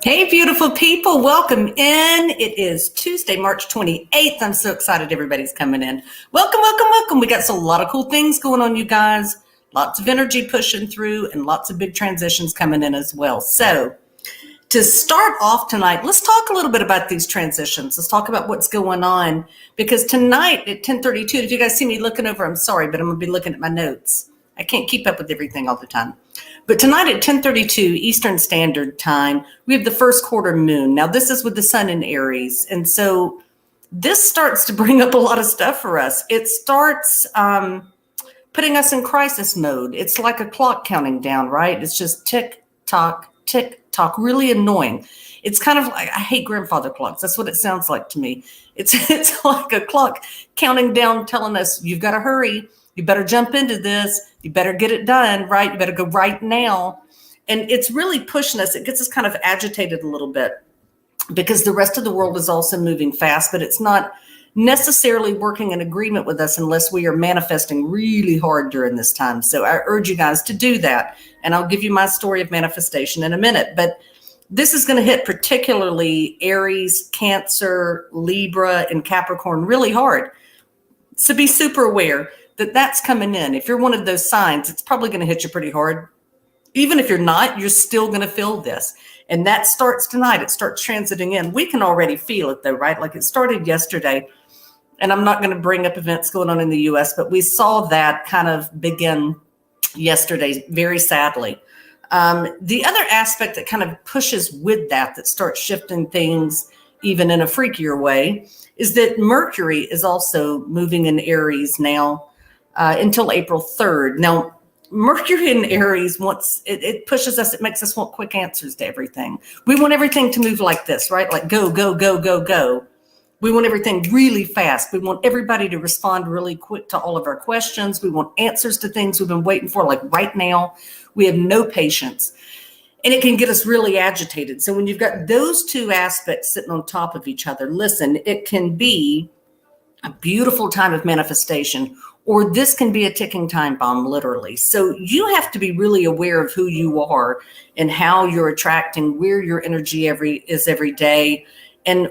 Hey, beautiful people, welcome in. It is Tuesday, March 28th. I'm so excited everybody's coming in. Welcome, welcome, welcome. We got a lot of cool things going on, you guys. Lots of energy pushing through and lots of big transitions coming in as well. So to start off tonight, let's talk a little bit about these transitions. Let's talk about what's going on, because tonight at 10:32, if you guys see me looking over, I'm sorry, but I'm going to be looking at my notes. I can't keep up with everything all the time. But tonight at 10:32 Eastern Standard Time, we have the first quarter moon. Now, this is with the sun in Aries. And so this starts to bring up a lot of stuff for us. It starts putting us in crisis mode. It's like a clock counting down, right? It's just tick tock, really annoying. It's kind of like, I hate grandfather clocks. That's what it sounds like to me. It's like a clock counting down, telling us you've got to hurry. You better jump into this. You better get it done, right? You better go right now. And it's really pushing us. It gets us kind of agitated a little bit because the rest of the world is also moving fast, but it's not necessarily working in agreement with us unless we are manifesting really hard during this time. So I urge you guys to do that. And I'll give you my story of manifestation in a minute. But this is going to hit particularly Aries, Cancer, Libra, and Capricorn really hard. So be super aware that that's coming in. If you're one of those signs, it's probably going to hit you pretty hard. Even if you're not, you're still going to feel this. And that starts tonight. It starts transiting in. We can already feel it though, right? Like it started yesterday. And I'm not going to bring up events going on in the US, but we saw that kind of begin yesterday, very sadly. The other aspect that kind of pushes with that starts shifting things even in a freakier way, is that Mercury is also moving in Aries now until April 3rd. Now, Mercury in Aries it pushes us, it makes us want quick answers to everything. We want everything to move like this, right? Like go, go, go, go, go. We want everything really fast. We want everybody to respond really quick to all of our questions. We want answers to things we've been waiting for, like right now. We have no patience. And it can get us really agitated. So when you've got those two aspects sitting on top of each other, listen, it can be a beautiful time of manifestation, or this can be a ticking time bomb, literally. So you have to be really aware of who you are and how you're attracting, where your energy is every day, and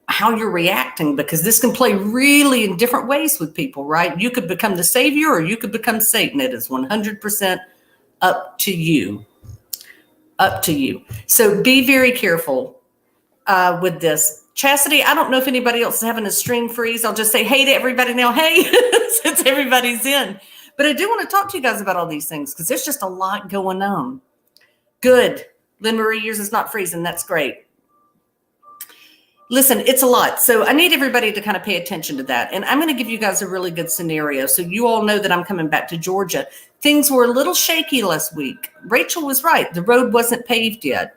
how you're reacting, because this can play really in different ways with people, right? You could become the savior or you could become Satan. It is 100% up to you. Up to you. So be very careful with this. Chastity, I don't know if anybody else is having a stream freeze. I'll just say hey to everybody now. Hey, since everybody's in. But I do want to talk to you guys about all these things because there's just a lot going on. Good. Lynn Marie, yours is not freezing. That's great. Listen, it's a lot. So I need everybody to kind of pay attention to that. And I'm going to give you guys a really good scenario. So you all know that I'm coming back to Georgia. Things were a little shaky last week. Rachel was right. The road wasn't paved yet.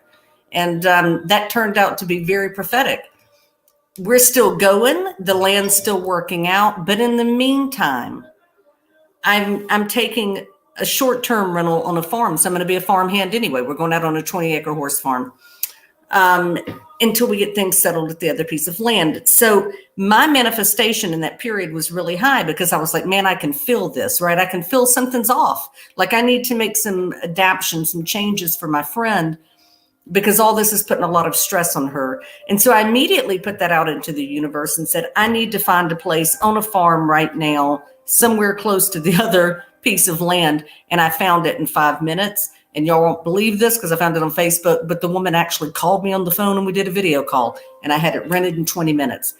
And that turned out to be very prophetic. We're still going. The land's still working out. But in the meantime, I'm taking a short-term rental on a farm. So I'm going to be a farmhand anyway. We're going out on a 20-acre horse farm. Until we get things settled at the other piece of land. So my manifestation in that period was really high because I was like, man, I can feel this, right? I can feel something's off. Like I need to make some adaptations, some changes for my friend because all this is putting a lot of stress on her. And so I immediately put that out into the universe and said, I need to find a place on a farm right now, somewhere close to the other piece of land. And I found it in 5 minutes. And y'all won't believe this because I found it on Facebook, but the woman actually called me on the phone and we did a video call and I had it rented in 20 minutes.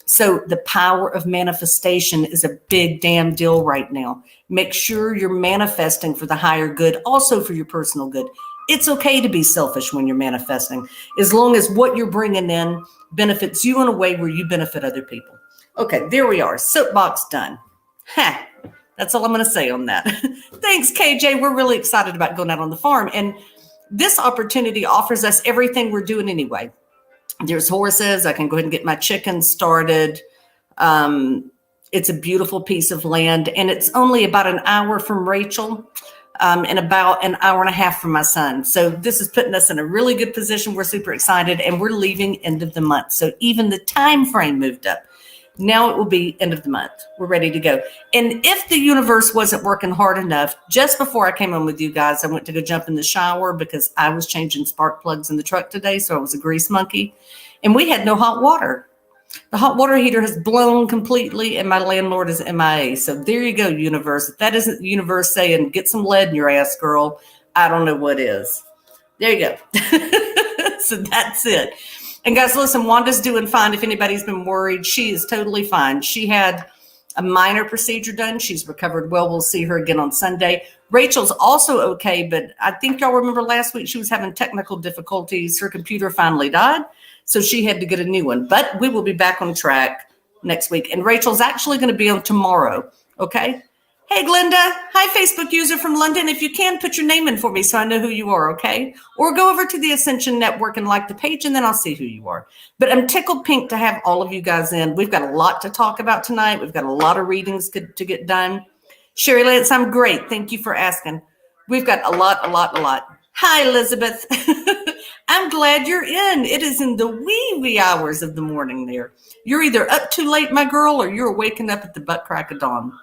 So the power of manifestation is a big damn deal right now. Make sure you're manifesting for the higher good, also for your personal good. It's okay to be selfish when you're manifesting, as long as what you're bringing in benefits you in a way where you benefit other people. Okay, there we are. Soapbox done. That's all I'm going to say on that. Thanks, KJ. We're really excited about going out on the farm. And this opportunity offers us everything we're doing anyway. There's horses. I can go ahead and get my chickens started. It's a beautiful piece of land. And it's only about an hour from Rachel and about an hour and a half from my son. So this is putting us in a really good position. We're super excited. And we're leaving end of the month. So even the time frame moved up. Now it will be end of the month. We're ready to go. And if the universe wasn't working hard enough, just before I came on with you guys, I went to go jump in the shower because I was changing spark plugs in the truck today. So I was a grease monkey and we had no hot water. The hot water heater has blown completely and my landlord is MIA. So there you go, universe. If that isn't the universe saying, get some lead in your ass, girl, I don't know what is. There you go. So that's it. And guys, listen, Wanda's doing fine. If anybody's been worried, she is totally fine. She had a minor procedure done. She's recovered well. We'll see her again on Sunday. Rachel's also okay, but I think y'all remember last week she was having technical difficulties. Her computer finally died, so she had to get a new one. But we will be back on track next week. And Rachel's actually going to be on tomorrow, okay? Hey, Glenda. Hi, Facebook user from London. If you can, put your name in for me so I know who you are, okay? Or go over to the Ascension Network and like the page, and then I'll see who you are. But I'm tickled pink to have all of you guys in. We've got a lot to talk about tonight. We've got a lot of readings to get done. Sherry Lance, I'm great. Thank you for asking. We've got a lot. Hi, Elizabeth. I'm glad you're in. It is in the wee hours of the morning there. You're either up too late, my girl, or you're waking up at the butt crack of dawn.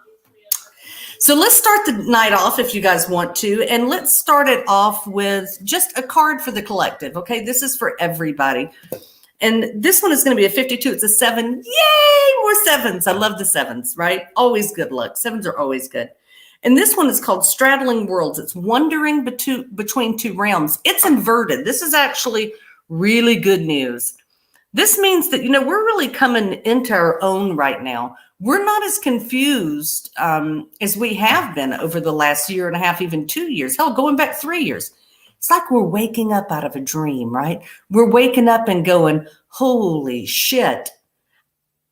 So let's start the night off if you guys want to. And let's start it off with just a card for the collective. Okay, this is for everybody. And this one is going to be a 52. It's a 7. Yay, more 7s. I love the 7s, right? Always good luck. 7s are always good. And this one is called Straddling Worlds. It's wandering between two realms. It's inverted. This is actually really good news. This means that, we're really coming into our own right now. We're not as confused as we have been over the last year and a half, even 2 years. Hell, going back 3 years. It's like we're waking up out of a dream, right? We're waking up and going, holy shit,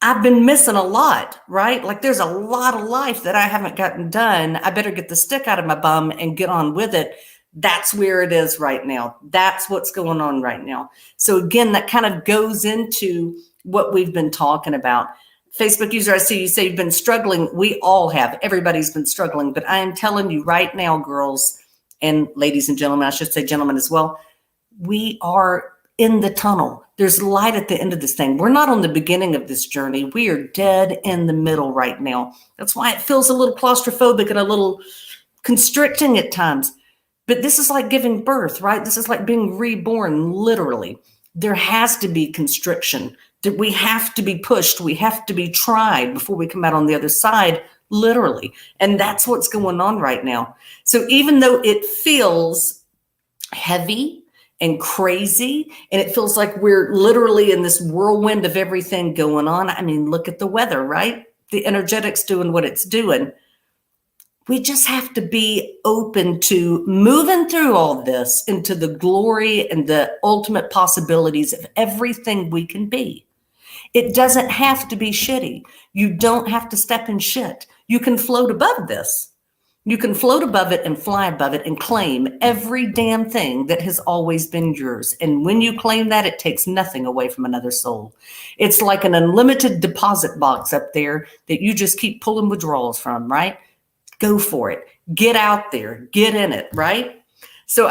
I've been missing a lot, right? Like there's a lot of life that I haven't gotten done. I better get the stick out of my bum and get on with it. That's where it is right now. That's what's going on right now. So again, that kind of goes into what we've been talking about. Facebook user, I see you say you've been struggling. We all have. Everybody's been struggling. But I am telling you right now, girls and ladies and gentlemen, I should say gentlemen as well, we are in the tunnel. There's light at the end of this thing. We're not on the beginning of this journey. We are dead in the middle right now. That's why it feels a little claustrophobic and a little constricting at times. But this is like giving birth, right? This is like being reborn, literally. There has to be constriction. That we have to be pushed. We have to be tried before we come out on the other side, literally. And that's what's going on right now. So even though it feels heavy and crazy, and it feels like we're literally in this whirlwind of everything going on. I mean, look at the weather, right? The energetics doing what it's doing. We just have to be open to moving through all this into the glory and the ultimate possibilities of everything we can be. It doesn't have to be shitty. You don't have to step in shit. You can float above this. You can float above it and fly above it and claim every damn thing that has always been yours. And when you claim that, it takes nothing away from another soul. It's like an unlimited deposit box up there that you just keep pulling withdrawals from, right? Go for it. Get out there. Get in it, right? So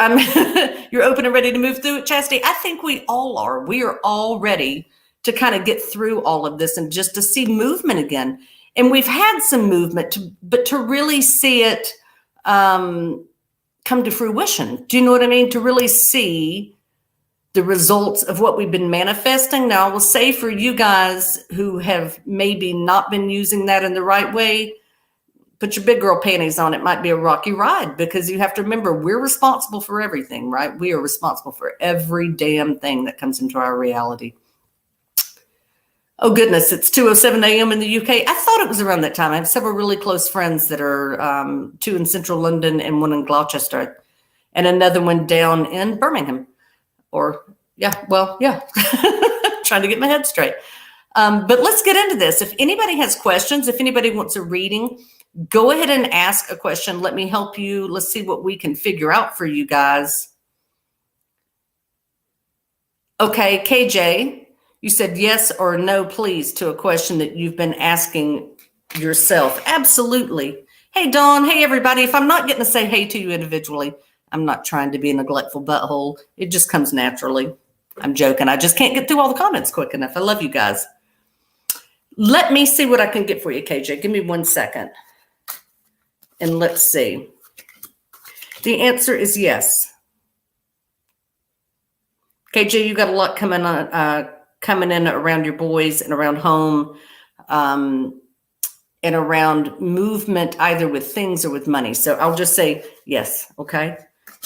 you're open and ready to move through it, Chastity? I think we all are. We are all ready to kind of get through all of this and just to see movement again. And we've had some movement, but to really see it come to fruition. Do you know what I mean? To really see the results of what we've been manifesting. Now, I will say for you guys who have maybe not been using that in the right way, put your big girl panties on. It might be a rocky ride because you have to remember we're responsible for everything, right? We are responsible for every damn thing that comes into our reality. Oh, goodness, it's 2:07 a.m. in the UK. I thought it was around that time. I have several really close friends that are 2 in central London and 1 in Gloucester and another one down in Birmingham. Trying to get my head straight. But let's get into this. If anybody has questions, if anybody wants a reading, go ahead and ask a question. Let me help you. Let's see what we can figure out for you guys. Okay, KJ. You said yes or no, please, to a question that you've been asking yourself. Absolutely. Hey, Dawn. Hey, everybody. If I'm not getting to say hey to you individually, I'm not trying to be a neglectful butthole. It just comes naturally. I'm joking. I just can't get through all the comments quick enough. I love you guys. Let me see what I can get for you, KJ. Give me 1 second. And let's see. The answer is yes. KJ, you got a lot coming in around your boys and around home, and around movement, either with things or with money. So I'll just say yes, okay?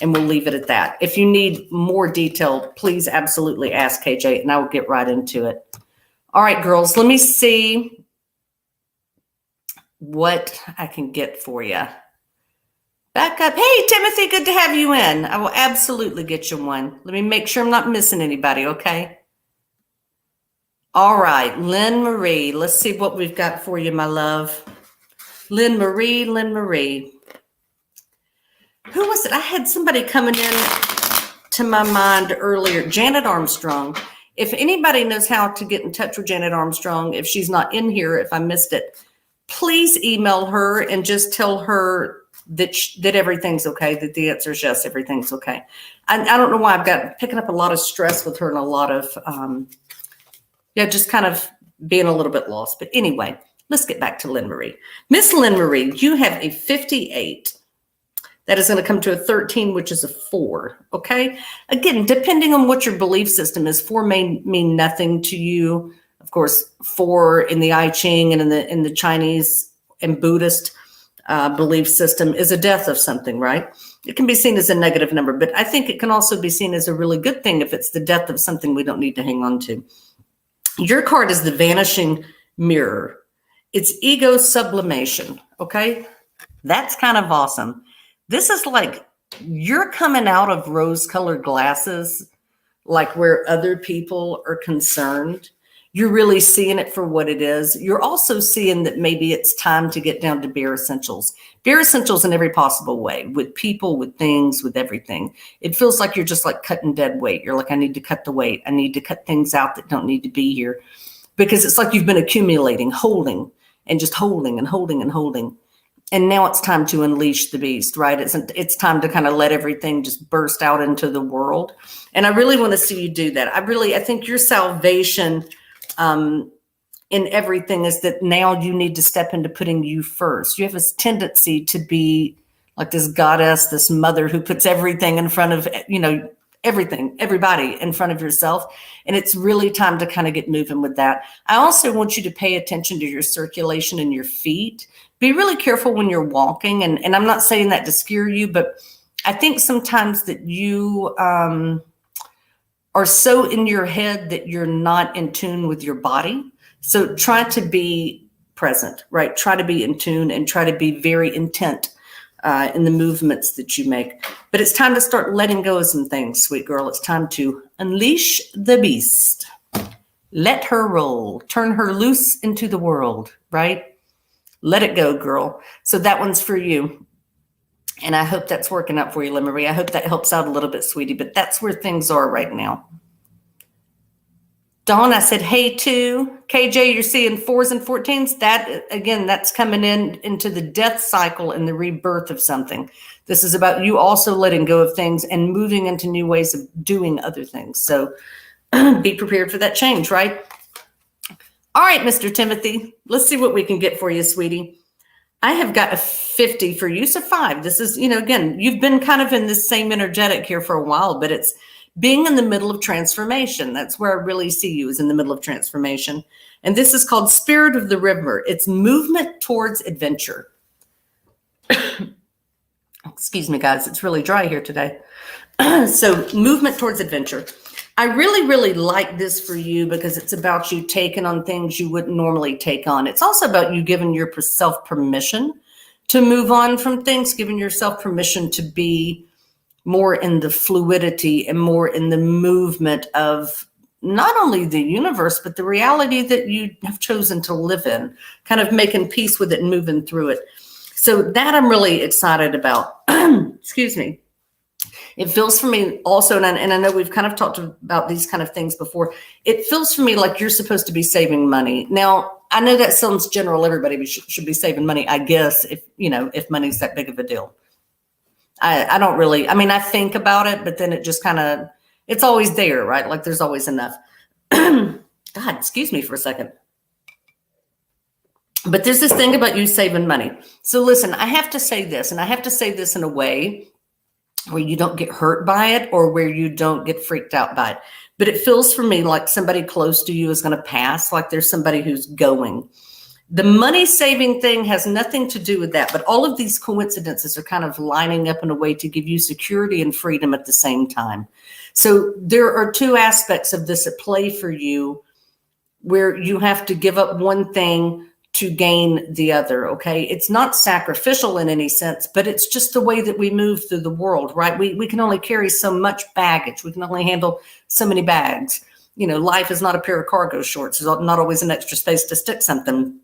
And we'll leave it at that. If you need more detail, please absolutely ask KJ, and I will get right into it. All right, girls, let me see what I can get for you. Back up. Hey, Timothy, good to have you in. I will absolutely get you one. Let me make sure I'm not missing anybody, okay? All right, Lynn Marie. Let's see what we've got for you, my love. Lynn Marie. Who was it? I had somebody coming in to my mind earlier. Janet Armstrong. If anybody knows how to get in touch with Janet Armstrong, if she's not in here, if I missed it, please email her and just tell her that everything's okay, that the answer is yes, everything's okay. I don't know why I've got picking up a lot of stress with her and a lot of, just kind of being a little bit lost. But anyway, let's get back to Lynn Marie. Miss Lynn Marie, you have a 58. That is going to come to a 13, which is a 4, okay? Again, depending on what your belief system is, 4 may mean nothing to you. Of course, 4 in the I Ching and in the Chinese and Buddhist belief system is a death of something, right? It can be seen as a negative number, but I think it can also be seen as a really good thing if it's the death of something we don't need to hang on to. Your card is the vanishing mirror. It's ego sublimation, okay? That's kind of awesome. This is like you're coming out of rose-colored glasses, like where other people are concerned. You're really seeing it for what it is. You're also seeing that maybe it's time to get down to bare essentials. Bare essentials in every possible way, with people, with things, with everything. It feels like you're just like cutting dead weight. You're like, I need to cut the weight. I need to cut things out that don't need to be here. Because it's like you've been accumulating, holding, and just holding and holding and holding. And now it's time to unleash the beast, right? It's time to kind of let everything just burst out into the world. And I really want to see you do that. I think your salvation in everything is that now you need to step into putting you first. You have this tendency to be like this goddess, this mother who puts everything in front of, everything, everybody in front of yourself. And it's really time to kind of get moving with that. I also want you to pay attention to your circulation in your feet. Be really careful when you're walking. And I'm not saying that to scare you, but I think sometimes that you are so in your head that you're not in tune with your body. So try to be present, right? Try to be in tune and try to be very intent in the movements that you make. But it's time to start letting go of some things, sweet girl. It's time to unleash the beast. Let her roll. Turn her loose into the world, right? Let it go, girl. So that one's for you. And I hope that's working out for you, Lynn Marie. I hope that helps out a little bit, sweetie. But that's where things are right now. Dawn, I said, hey, too. KJ, you're seeing 4s and 14s. That, again, that's coming into the death cycle and the rebirth of something. This is about you also letting go of things and moving into new ways of doing other things. So be prepared for that change, right? All right, Mr. Timothy, let's see what we can get for you, sweetie. I have got a 50 for you, so 5. This is, again, you've been kind of in this same energetic here for a while, but it's being in the middle of transformation. That's where I really see you, is in the middle of transformation. And this is called Spirit of the River. It's movement towards adventure. Excuse me, guys. It's really dry here today. So movement towards adventure. I really, really like this for you because it's about you taking on things you wouldn't normally take on. It's also about you giving yourself permission to move on from things, giving yourself permission to be more in the fluidity and more in the movement of not only the universe, but the reality that you have chosen to live in, kind of making peace with it and moving through it. So that I'm really excited about. Excuse me. It feels for me also, and I know we've kind of talked about these kind of things before, it feels for me like you're supposed to be saving money. Now, I know that sounds general. Everybody should be saving money, I guess, if money's that big of a deal. I don't really, I think about it, but then it just kind of, it's always there, right? Like there's always enough. God, excuse me for a second. But there's this thing about you saving money. So listen, I have to say this, and I have to say this in a way where you don't get hurt by it or where you don't get freaked out by it. But it feels for me like somebody close to you is going to pass, like there's somebody who's going. The money saving thing has nothing to do with that, but all of these coincidences are kind of lining up in a way to give you security and freedom at the same time. So there are two aspects of this at play for you where you have to give up one thing to gain the other, okay? It's not sacrificial in any sense, but it's just the way that we move through the world, right? We can only carry so much baggage. We can only handle so many bags. You know, life is not a pair of cargo shorts. There's not always an extra space to stick something.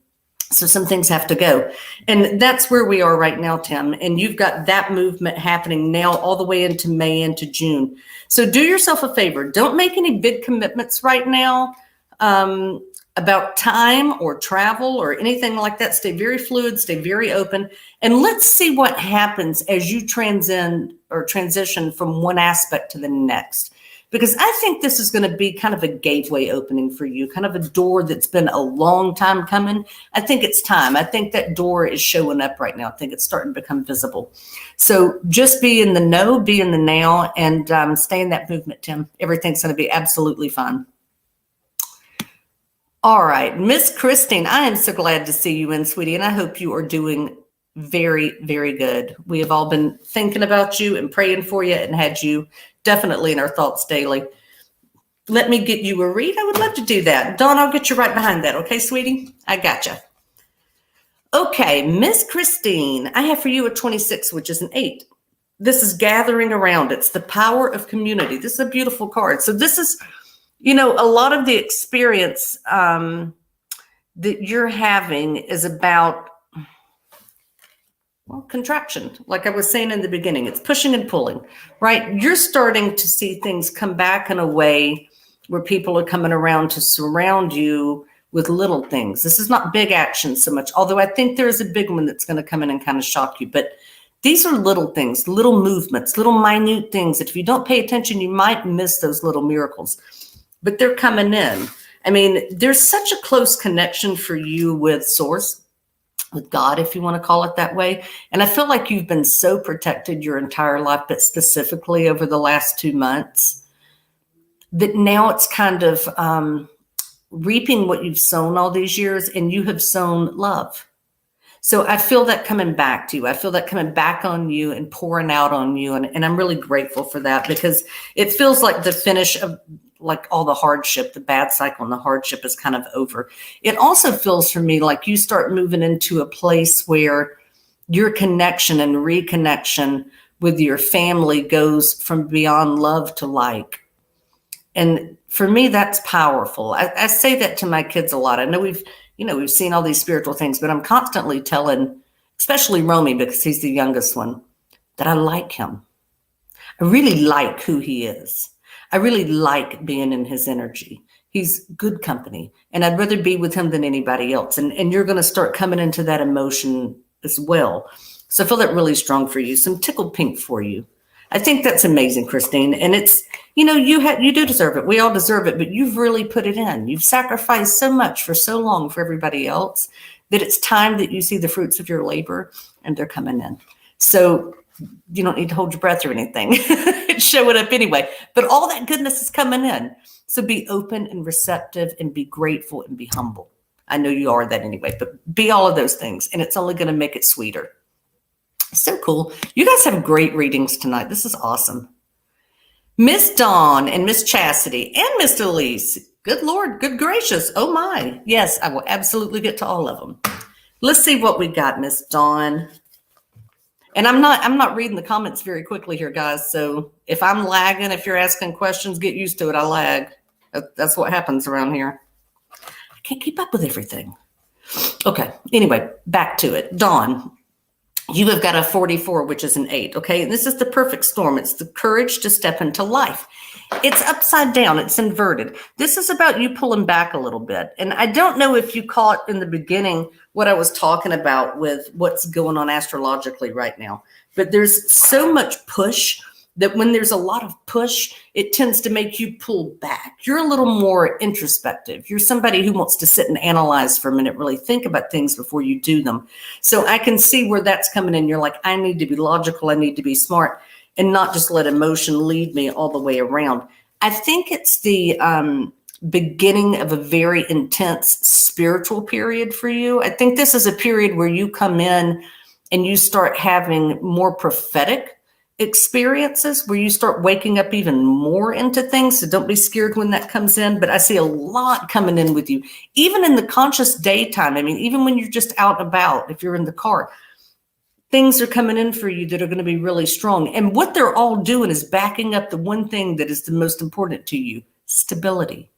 So some things have to go. And that's where we are right now, Tim. And you've got that movement happening now all the way into May, into June. So do yourself a favor. Don't make any big commitments right now about time or travel or anything like that. Stay very fluid, stay very open. And let's see what happens as you transition from one aspect to the next. Because I think this is going to be kind of a gateway opening for you, kind of a door that's been a long time coming. I think it's time. I think that door is showing up right now. I think it's starting to become visible. So just be in the know, be in the now, and stay in that movement, Tim. Everything's going to be absolutely fine. All right, Miss Christine, I am so glad to see you in, sweetie, and I hope you are doing very, very good. We have all been thinking about you and praying for you and had you definitely in our thoughts daily. Let me get you a read. I would love to do that. Dawn, I'll get you right behind that. Okay, sweetie? I got you. Okay, Miss Christine, I have for you a 26, which is an 8. This is gathering around. It's the power of community. This is a beautiful card. So this is, you know, a lot of the experience that you're having is about, well, contraction. Like I was saying in the beginning, it's pushing and pulling, right? You're starting to see things come back in a way where people are coming around to surround you with little things. This is not big action so much, although I think there is a big one that's going to come in and kind of shock you. But these are little things, little movements, little minute things that if you don't pay attention, you might miss those little miracles. But they're coming in. I mean, there's such a close connection for you with Source, with God, if you want to call it that way. And I feel like you've been so protected your entire life, but specifically over the last 2 months, that now it's kind of reaping what you've sown all these years, and you have sown love. So I feel that coming back to you. I feel that coming back on you and pouring out on you. And I'm really grateful for that, because it feels like the finish of like all the hardship, the bad cycle and the hardship is kind of over. It also feels for me like you start moving into a place where your connection and reconnection with your family goes from beyond love to like. And for me, that's powerful. I say that to my kids a lot. I know we've seen all these spiritual things, but I'm constantly telling, especially Romy, because he's the youngest one, that I like him. I really like who he is. I really like being in his energy. He's good company, and I'd rather be with him than anybody else. And you're going to start coming into that emotion as well. So I feel that really strong for you. Some tickled pink for you. I think that's amazing, Christine. And it's, you do deserve it. We all deserve it, but you've really put it in. You've sacrificed so much for so long for everybody else that it's time that you see the fruits of your labor, and they're coming in. So you don't need to hold your breath or anything. It's showing up anyway. But all that goodness is coming in. So be open and receptive and be grateful and be humble. I know you are that anyway, but be all of those things. And it's only going to make it sweeter. So cool. You guys have great readings tonight. This is awesome. Miss Dawn and Miss Chastity and Mr. Elise. Good Lord, good gracious. Oh my. Yes, I will absolutely get to all of them. Let's see what we got, Miss Dawn. And I'm not reading the comments very quickly here, guys. So if I'm lagging, if you're asking questions, get used to it. I lag. That's what happens around here. I can't keep up with everything. Okay. Anyway, back to it. Dawn, you have got a 44, which is an 8. Okay. And this is the perfect storm. It's the courage to step into life. It's upside down. It's inverted. This is about you pulling back a little bit. And I don't know if you caught in the beginning what I was talking about with what's going on astrologically right now, but there's so much push that when there's a lot of push, it tends to make you pull back. You're a little more introspective. You're somebody who wants to sit and analyze for a minute, really think about things before you do them. So I can see where that's coming in. You're like, I need to be logical. I need to be smart and not just let emotion lead me all the way around. I think it's the beginning of a very intense spiritual period for you. I think this is a period where you come in and you start having more prophetic experiences, where you start waking up even more into things. So don't be scared when that comes in. But I see a lot coming in with you, even in the conscious daytime. I mean, even when you're just out and about, if you're in the car, things are coming in for you that are going to be really strong. And what they're all doing is backing up the one thing that is the most important to you: stability.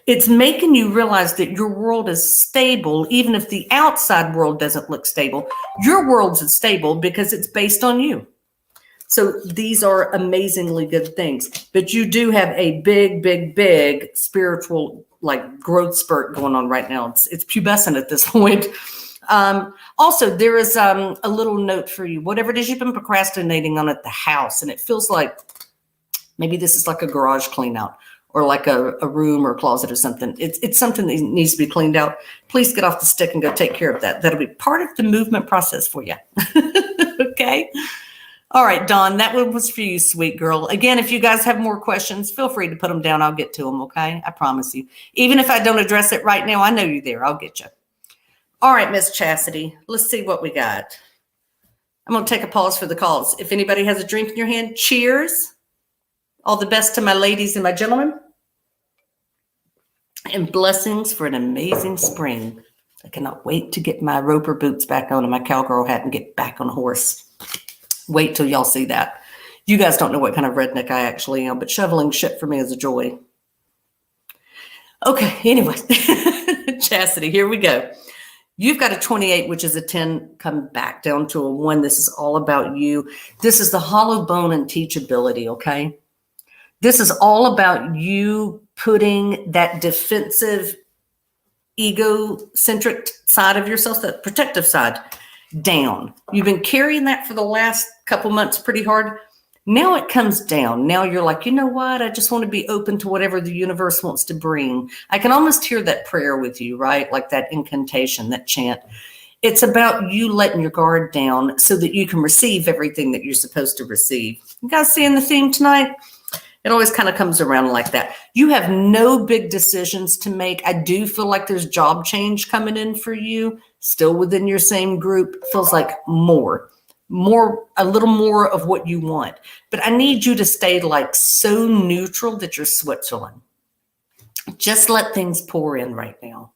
It's making you realize that your world is stable, even if the outside world doesn't look stable. Your world's stable because it's based on you. So these are amazingly good things. But you do have a big, big, big spiritual like growth spurt going on right now. It's pubescent at this point. Also, there is a little note for you. Whatever it is you've been procrastinating on at the house, and it feels like maybe this is like a garage clean out or like a room or closet or something. It's something that needs to be cleaned out. Please get off the stick and go take care of that. That'll be part of the movement process for you. Okay. All right, Dawn, that one was for you, sweet girl. Again, if you guys have more questions, feel free to put them down. I'll get to them, okay? I promise you. Even if I don't address it right now, I know you're there. I'll get you. All right, Miss Chastity, let's see what we got. I'm going to take a pause for the calls. If anybody has a drink in your hand, cheers. All the best to my ladies and my gentlemen. And blessings for an amazing spring. I cannot wait to get my roper boots back on and my cowgirl hat and get back on a horse. Wait till y'all see that. You guys don't know what kind of redneck I actually am, but shoveling shit for me is a joy. Okay, anyway. Chastity, here we go. You've got a 28, which is a 10, come back down to a 1. This is all about you. This is the hollow bone and teachability, okay? This is all about you putting that defensive, egocentric side of yourself, that protective side, down. You've been carrying that for the last couple months pretty hard. Now it comes down. Now you're like, you know what? I just want to be open to whatever the universe wants to bring. I can almost hear that prayer with you, right? Like that incantation, that chant. It's about you letting your guard down so that you can receive everything that you're supposed to receive. You guys seeing the theme tonight? It always kind of comes around like that. You have no big decisions to make. I do feel like there's job change coming in for you, still within your same group. Feels like a little more of what you want. But I need you to stay like so neutral that you're Switzerland. Just let things pour in right now.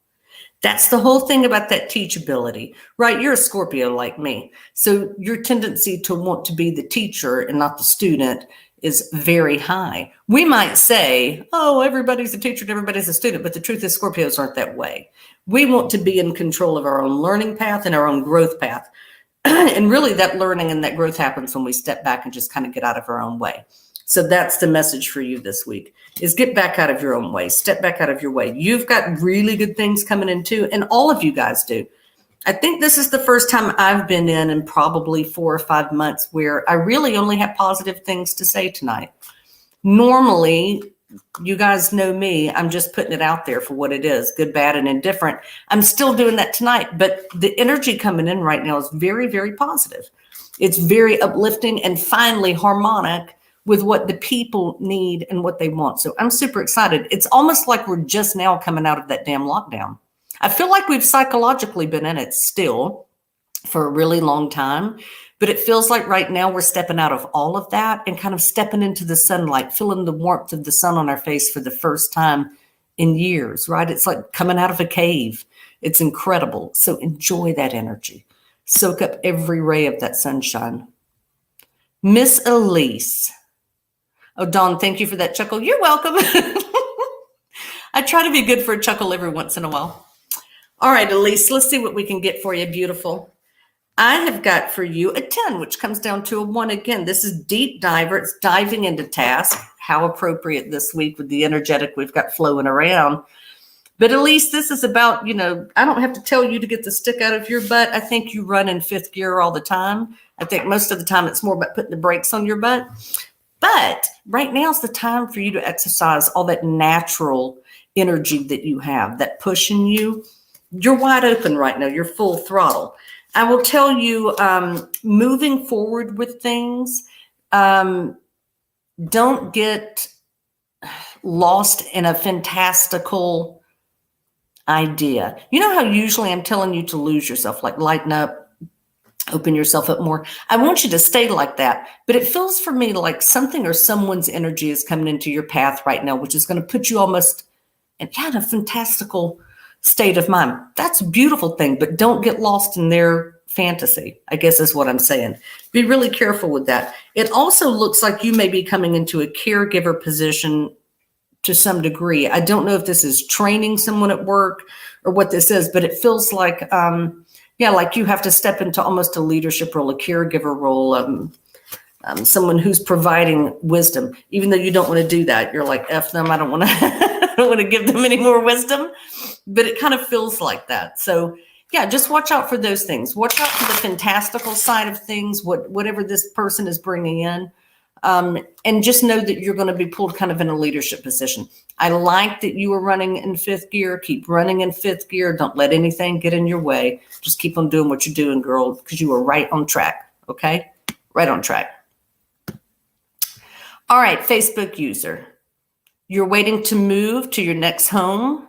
That's the whole thing about that teachability, right? You're a Scorpio like me. So your tendency to want to be the teacher and not the student is very high. We might say, oh, everybody's a teacher and everybody's a student, but the truth is Scorpios aren't that way. We want to be in control of our own learning path and our own growth path. And really that learning and that growth happens when we step back and just kind of get out of our own way. So that's the message for you this week, is get back out of your own way, step back out of your way. You've got really good things coming in too, and all of you guys do. I think this is the first time I've been in probably 4 or 5 months where I really only have positive things to say tonight. Normally, you guys know me, I'm just putting it out there for what it is, good, bad, and indifferent. I'm still doing that tonight, but the energy coming in right now is very, very positive. It's very uplifting and finally harmonic with what the people need and what they want. So I'm super excited. It's almost like we're just now coming out of that damn lockdown. I feel like we've psychologically been in it still for a really long time, but it feels like right now we're stepping out of all of that and kind of stepping into the sunlight, feeling the warmth of the sun on our face for the first time in years, right? It's like coming out of a cave. It's incredible. So enjoy that energy. Soak up every ray of that sunshine. Miss Elise. Oh, Dawn, thank you for that chuckle. You're welcome. I try to be good for a chuckle every once in a while. All right, Elise, let's see what we can get for you, beautiful. I have got for you a 10, which comes down to a 1 again. This is deep diver. It's diving into task. How appropriate this week with the energetic we've got flowing around. But Elise, this is about, I don't have to tell you to get the stick out of your butt. I think you run in 5th gear all the time. I think most of the time it's more about putting the brakes on your butt. But right now is the time for you to exercise all that natural energy that you have, that push in you. You're wide open right now. You're full throttle. I will tell you, moving forward with things, don't get lost in a fantastical idea. You know how usually I'm telling you to lose yourself, like lighten up, open yourself up more. I want you to stay like that. But it feels for me like something or someone's energy is coming into your path right now, which is going to put you almost in a fantastical state of mind. That's a beautiful thing, but don't get lost in their fantasy, I guess is what I'm saying. Be really careful with that. It also looks like you may be coming into a caregiver position to some degree. I don't know if this is training someone at work or what this is, but it feels like, like you have to step into almost a leadership role, a caregiver role, someone who's providing wisdom, even though you don't want to do that. You're like, F them, I don't want to, I don't want to give them any more wisdom, but it kind of feels like that. So yeah, just watch out for those things. Watch out for the fantastical side of things, whatever this person is bringing in. And just know that you're going to be pulled kind of in a leadership position. I like that you were running in fifth gear. Keep running in fifth gear. Don't let anything get in your way. Just keep on doing what you're doing, girl, because you are right on track. Okay? Right on track. All right, Facebook user. You're waiting to move to your next home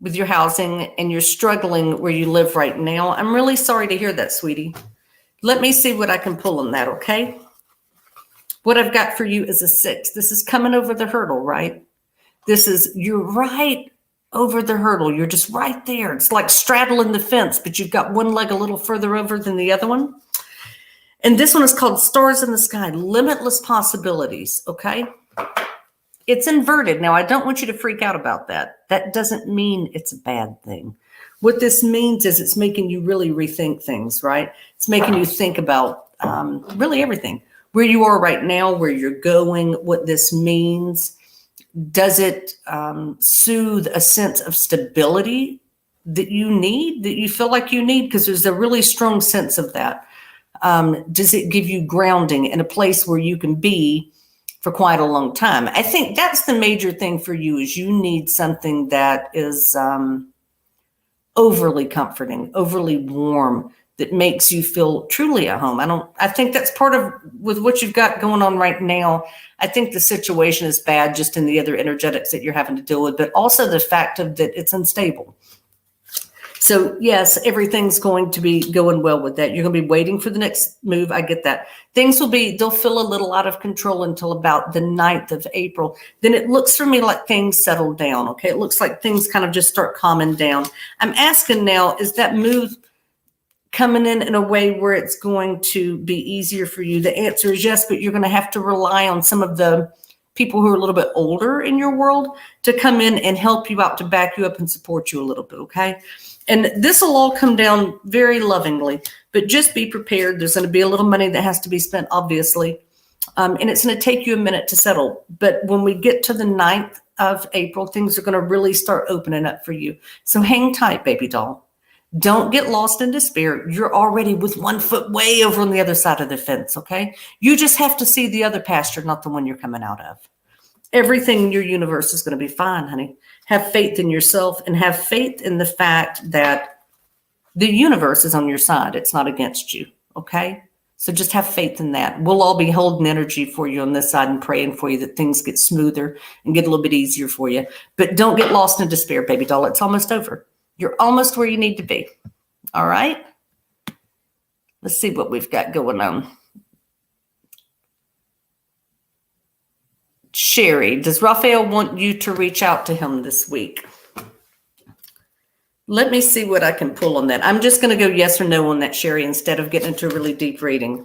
with your housing and you're struggling where you live right now. I'm really sorry to hear that, sweetie. Let me see what I can pull on that, okay? What I've got for you is a 6. This is coming over the hurdle, right? You're right over the hurdle. You're just right there. It's like straddling the fence, but you've got one leg a little further over than the other one. And this one is called Stars in the Sky, Limitless Possibilities, okay? It's inverted. Now, I don't want you to freak out about that. That doesn't mean it's a bad thing. What this means is it's making you really rethink things, right? It's making you think about really everything. Where you are right now, where you're going, what this means. Does it soothe a sense of stability that you need, that you feel like you need? Because there's a really strong sense of that. Does it give you grounding in a place where you can be for quite a long time? I think that's the major thing for you is you need something that is overly comforting, overly warm, that makes you feel truly at home. I think that's part of with what you've got going on right now. I think the situation is bad just in the other energetics that you're having to deal with, but also the fact of that it's unstable. So yes, everything's going to be going well with that. You're going to be waiting for the next move. I get that. They'll feel a little out of control until about the 9th of April. Then it looks for me like things settle down. Okay. It looks like things kind of just start calming down. I'm asking now, is that move coming in a way where it's going to be easier for you? The answer is yes, but you're going to have to rely on some of the people who are a little bit older in your world to come in and help you out, to back you up and support you a little bit, okay? And this will all come down very lovingly, but just be prepared. There's going to be a little money that has to be spent, obviously, and it's going to take you a minute to settle. But when we get to the 9th of April, things are going to really start opening up for you. So hang tight, baby doll. Don't get lost in despair. You're already with one foot way over on the other side of the fence, okay? You just have to see the other pasture, not the one you're coming out of. Everything in your universe is going to be fine, honey. Have faith in yourself and have faith in the fact that the universe is on your side. It's not against you, okay? So just have faith in that. We'll all be holding energy for you on this side and praying for you that things get smoother and get a little bit easier for you. But don't get lost in despair, baby doll. It's almost over. You're almost where you need to be. All right? Let's see what we've got going on. Sherry, does Raphael want you to reach out to him this week? Let me see what I can pull on that. I'm just going to go yes or no on that, Sherry, instead of getting into a really deep reading.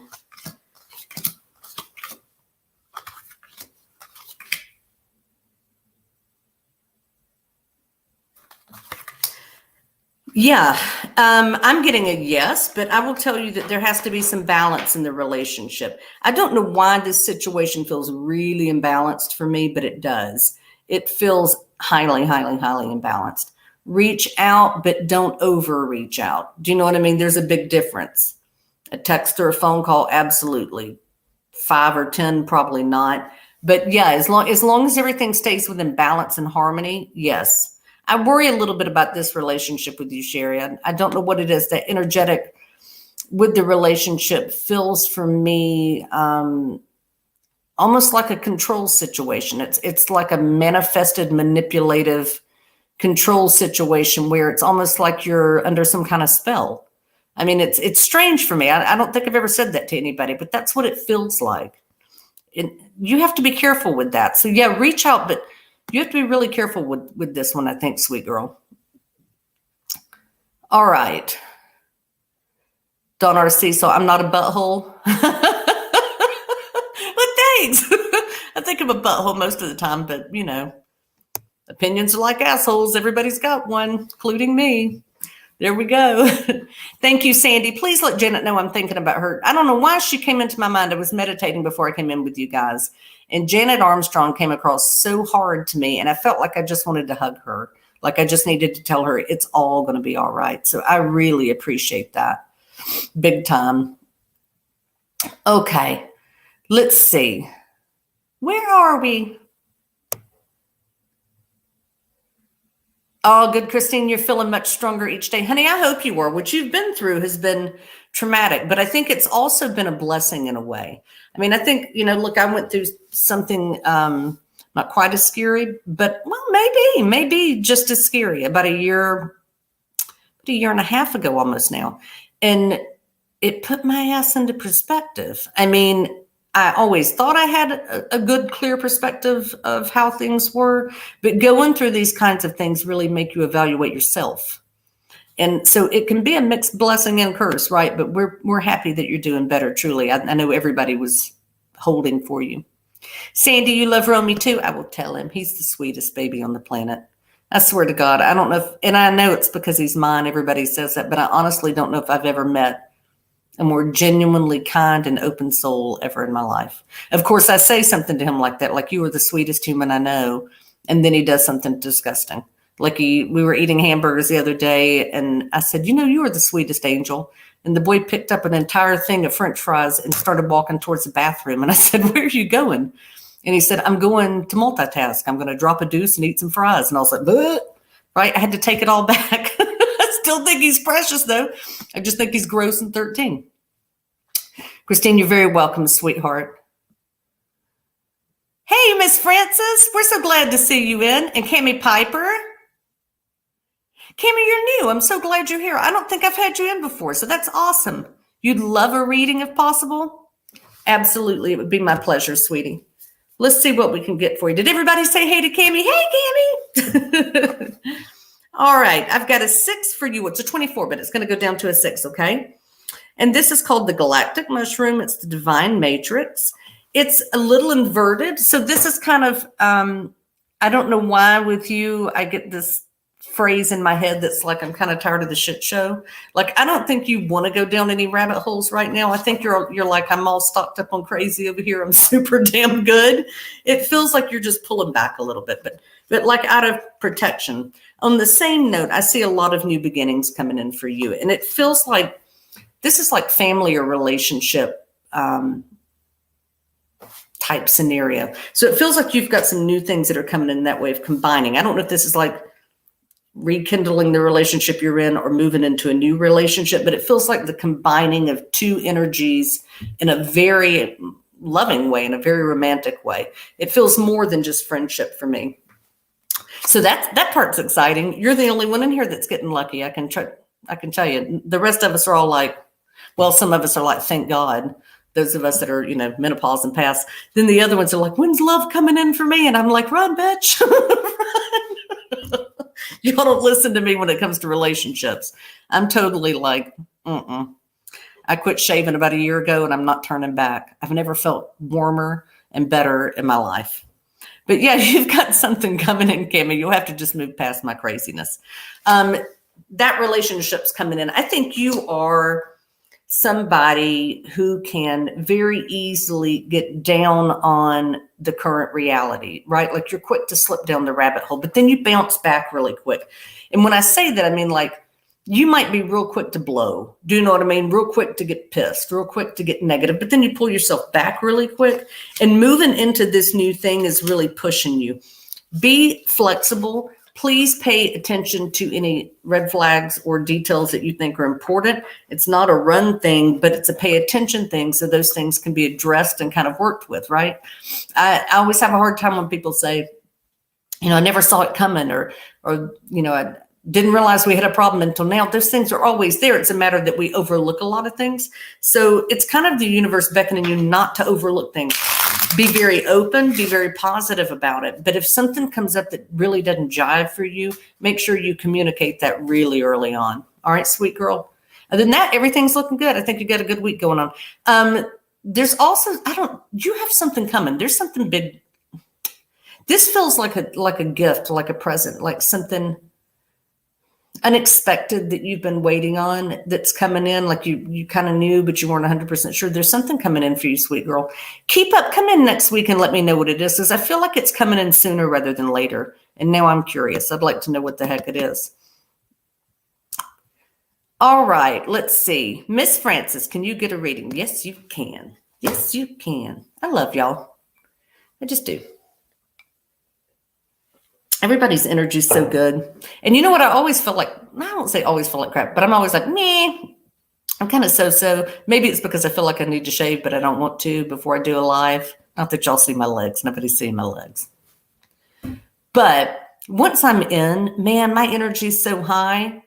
Yeah, I'm getting a yes, but I will tell you that there has to be some balance in the relationship. I don't know why this situation feels really imbalanced for me, but it does. It feels highly, highly, highly imbalanced. Reach out, but don't overreach out. Do you know what I mean? There's a big difference. A text or a phone call, absolutely. 5 or 10, probably not. But yeah, as long as everything stays within balance and harmony, yes. I worry a little bit about this relationship with you, Sherry. I don't know what it is. That energetic with the relationship feels for me almost like a control situation. It's like a manifested, manipulative control situation where it's almost like you're under some kind of spell. I mean, it's strange for me. I don't think I've ever said that to anybody, but that's what it feels like. You have to be careful with that. So yeah, reach out, but you have to be really careful with this one, I think, sweet girl. All right. Don RC, so I'm not a butthole. Well, thanks. I think I'm a butthole most of the time, but you know, opinions are like assholes. Everybody's got one, including me. There we go. Thank you, Sandy. Please let Janet know I'm thinking about her. I don't know why she came into my mind. I was meditating before I came in with you guys. And Janet Armstrong came across so hard to me. And I felt like I just wanted to hug her. Like I just needed to tell her it's all going to be all right. So I really appreciate that. Big time. Okay. Let's see. Where are we? Oh, good, Christine. You're feeling much stronger each day. Honey, I hope you are. What you've been through has been traumatic, but I think it's also been a blessing in a way. I mean, I think, you know, look, I went through something not quite as scary, but well, maybe just as scary about a year and a half ago almost now. And it put my ass into perspective. I mean, I always thought I had a good, clear perspective of how things were, but going through these kinds of things really make you evaluate yourself. And so it can be a mixed blessing and curse, right? But we're happy that you're doing better, truly. I know everybody was holding for you. Sandy, you love Romy too? I will tell him. He's the sweetest baby on the planet. I swear to God, I don't know if, and I know it's because he's mine. Everybody says that, but I honestly don't know if I've ever met a more genuinely kind and open soul ever in my life. Of course, I say something to him like that, like you are the sweetest human I know. And then he does something disgusting. Like we were eating hamburgers the other day and I said, you know, you are the sweetest angel. And the boy picked up an entire thing of French fries and started walking towards the bathroom. And I said, where are you going? And he said, I'm going to multitask. I'm going to drop a deuce and eat some fries. And I was like, bleh. Right? I had to take it all back. I still think he's precious, though. I just think he's gross and 13. Christine, you're very welcome, sweetheart. Hey, Miss Francis. We're so glad to see you in. And Cammie Piper. Cammie, you're new. I'm so glad you're here. I don't think I've had you in before, so that's awesome. You'd love a reading if possible? Absolutely. It would be my pleasure, sweetie. Let's see what we can get for you. Did everybody say hey to Cammie? Hey, Cammie. All right. I've got a 6 for you. It's a 24, but it's going to go down to a 6, okay? And this is called the Galactic Mushroom. It's the Divine Matrix. It's a little inverted. So this is kind of, I don't know why with you, I get this phrase in my head that's like, I'm kind of tired of the shit show. Like, I don't think you want to go down any rabbit holes right now. I think you're like, I'm all stocked up on crazy over here. I'm super damn good. It feels like you're just pulling back a little bit, but like out of protection. On the same note, I see a lot of new beginnings coming in for you. And it feels like this is like family or relationship type scenario. So it feels like you've got some new things that are coming in that way of combining. I don't know if this is like rekindling the relationship you're in or moving into a new relationship, but it feels like the combining of two energies in a very loving way, in a very romantic way. It feels more than just friendship for me. So that part's exciting. You're the only one in here that's getting lucky. I can tell you. The rest of us are all like, well, some of us are like, thank God. Those of us that are, menopause and past. Then the other ones are like, when's love coming in for me? And I'm like, run, bitch. Run. Y'all don't listen to me when it comes to relationships. I'm totally like, I quit shaving about a year ago and I'm not turning back. I've never felt warmer and better in my life. But yeah, you've got something coming in, Cammie. You'll have to just move past my craziness. That relationship's coming in. I think you are somebody who can very easily get down on the current reality, right? Like you're quick to slip down the rabbit hole, but then you bounce back really quick. And when I say that, I mean like you might be real quick to blow. Do you know what I mean? Real quick to get pissed, real quick to get negative, but then you pull yourself back really quick, and moving into this new thing is really pushing you. Be flexible. Please pay attention to any red flags or details that you think are important. It's not a run thing, but it's a pay attention thing. So those things can be addressed and kind of worked with, right? I always have a hard time when people say, I never saw it coming, or, I didn't realize we had a problem until now. Those things are always there. It's a matter that we overlook a lot of things. So it's kind of the universe beckoning you not to overlook things. Be very open, be very positive about it. But if something comes up that really doesn't jive for you, make sure you communicate that really early on. All right, sweet girl. Other than that, everything's looking good. I think you got a good week going on. There's also, you have something coming. There's something big. This feels like a gift, like a present, like something unexpected that you've been waiting on that's coming in, like you kind of knew, but you weren't 100% sure. There's something coming in for you, sweet girl. Come in next week and let me know what it is, because I feel like it's coming in sooner rather than later. And now I'm curious. I'd like to know what the heck it is. All right, let's see. Miss Francis, can you get a reading? Yes, you can. Yes, you can. I love y'all. I just do. Everybody's energy is so good. And you know what? I always feel like, I don't say always feel like crap, but I'm always like, meh. I'm kind of so. Maybe it's because I feel like I need to shave, but I don't want to before I do a live. Not that y'all see my legs. Nobody's seeing my legs. But once I'm in, man, my energy is so high.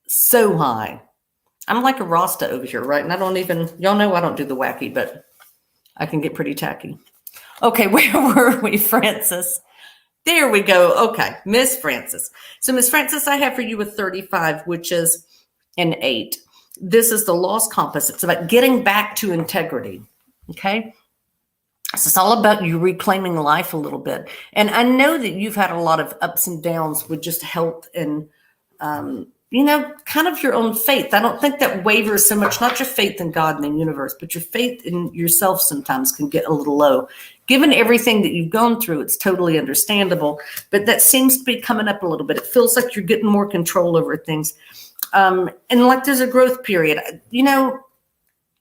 So high. I'm like a Rasta over here, right? And y'all know I don't do the wacky, but I can get pretty tacky. Okay, where were we, Francis? There we go. Okay, Miss Francis. So Miss Francis, I have for you a 35, which is an 8. This is the lost compass. It's about getting back to integrity. Okay. So it's all about you reclaiming life a little bit. And I know that you've had a lot of ups and downs with just health and, kind of your own faith. I don't think that wavers so much, not your faith in God and the universe, but your faith in yourself sometimes can get a little low. Given everything that you've gone through, it's totally understandable, but that seems to be coming up a little bit. It feels like you're getting more control over things. And like there's a growth period.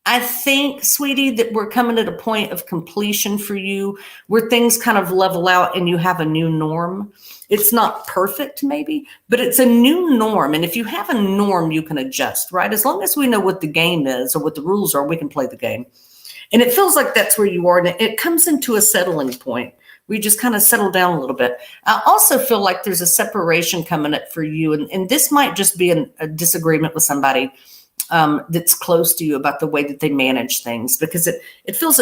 I think, sweetie, that we're coming at a point of completion for you where things kind of level out and you have a new norm. It's not perfect, maybe, but it's a new norm. And if you have a norm, you can adjust, right? As long as we know what the game is or what the rules are, we can play the game. And it feels like that's where you are. And it comes into a settling point. We just kind of settle down a little bit. I also feel like there's a separation coming up for you. And this might just be a disagreement with somebody that's close to you about the way that they manage things, because it feels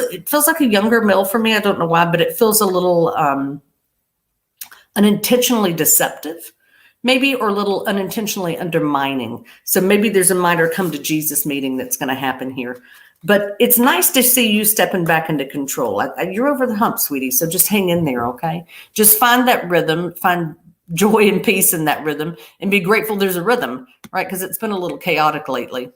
like a younger male for me. I don't know why, but it feels a little unintentionally deceptive, maybe, or a little unintentionally undermining. So maybe there's a minor come to Jesus meeting that's going to happen here. But it's nice to see you stepping back into control. You're over the hump, sweetie. So just hang in there, okay? Just find that rhythm, find joy and peace in that rhythm, and be grateful there's a rhythm, right? Because it's been a little chaotic lately.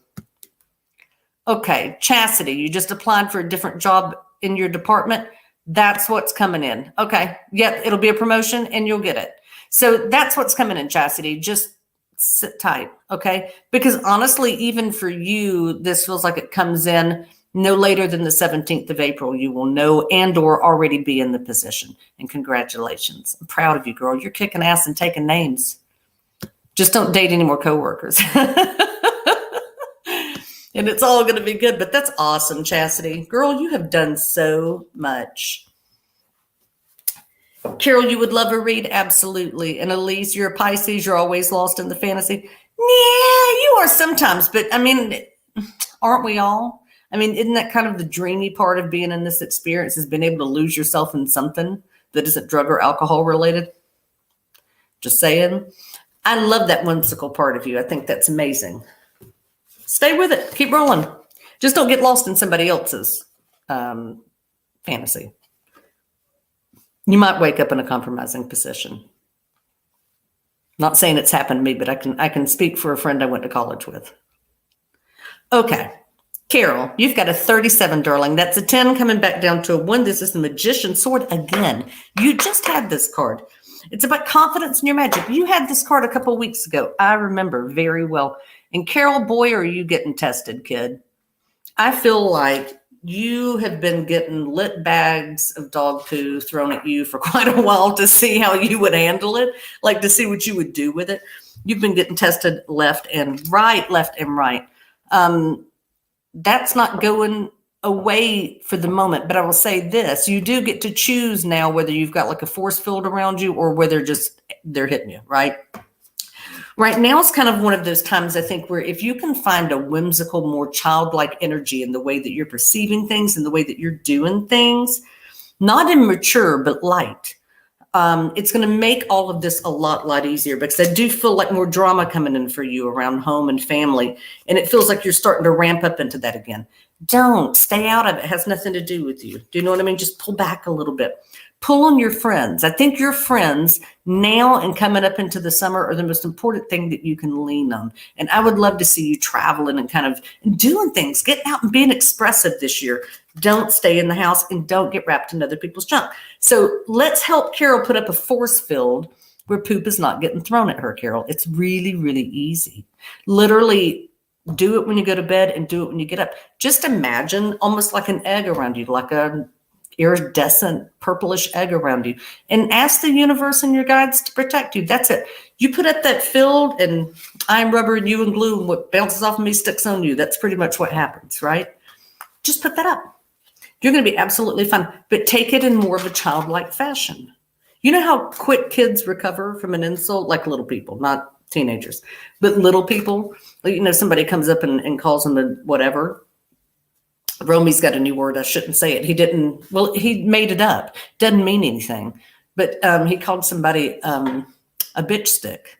Okay, Chastity, you just applied for a different job in your department. That's what's coming in. Okay, yep, it'll be a promotion and you'll get it. So that's what's coming in, Chastity. Just sit tight, okay? Because honestly, even for you, this feels like it comes in no later than the 17th of April. You will know and or already be in the position. And congratulations. I'm proud of you, girl. You're kicking ass and taking names. Just don't date any more coworkers. And it's all going to be good. But that's awesome, Chastity. Girl, you have done so much. Carol, you would love a read? Absolutely. And Elise, you're a Pisces. You're always lost in the fantasy. Yeah, you are sometimes. But, aren't we all? Isn't that kind of the dreamy part of being in this experience, is being able to lose yourself in something that isn't drug or alcohol related? Just saying. I love that whimsical part of you. I think that's amazing. Stay with it. Keep rolling. Just don't get lost in somebody else's fantasy. You might wake up in a compromising position. Not saying it's happened to me, but I can speak for a friend I went to college with. Okay. Carol, you've got a 37, darling. That's a 10 coming back down to a 1. This is the Magician sword again. You just had this card. It's about confidence in your magic. You had this card a couple of weeks ago. I remember very well. And Carol, boy, are you getting tested, kid. I feel like you have been getting lit bags of dog poo thrown at you for quite a while to see how you would handle it, like to see what you would do with it. You've been getting tested left and right. That's not going away for the moment, but I will say this: you do get to choose now whether you've got like a force field around you or whether they're hitting you, right? Right now is kind of one of those times, I think, where if you can find a whimsical, more childlike energy in the way that you're perceiving things and the way that you're doing things, not immature, but light, it's going to make all of this a lot easier, because I do feel like more drama coming in for you around home and family. And it feels like you're starting to ramp up into that again. Don't stay out of it. It has nothing to do with you. Do you know what I mean? Just pull back a little bit. Pull on your friends. I think your friends now and coming up into the summer are the most important thing that you can lean on. And I would love to see you traveling and kind of doing things, getting out and being expressive this year. Don't stay in the house and don't get wrapped in other people's junk. So let's help Carol put up a force field where poop is not getting thrown at her, Carol. It's really easy. Literally do it when you go to bed and do it when you get up. Just imagine almost like an egg around you, like a iridescent purplish egg around you, and ask the universe and your guides to protect you. That's it. You put up that field and I'm rubber and you and glue, and what bounces off of me sticks on you. That's pretty much what happens, right? Just put that up. You're going to be absolutely fine, but take it in more of a childlike fashion. You know how quick kids recover from an insult? Like little people, not teenagers, but little people. You know, somebody comes up and calls them a whatever. Romy's got a new word. I shouldn't say it. He made it up. Doesn't mean anything. But he called somebody a bitch stick.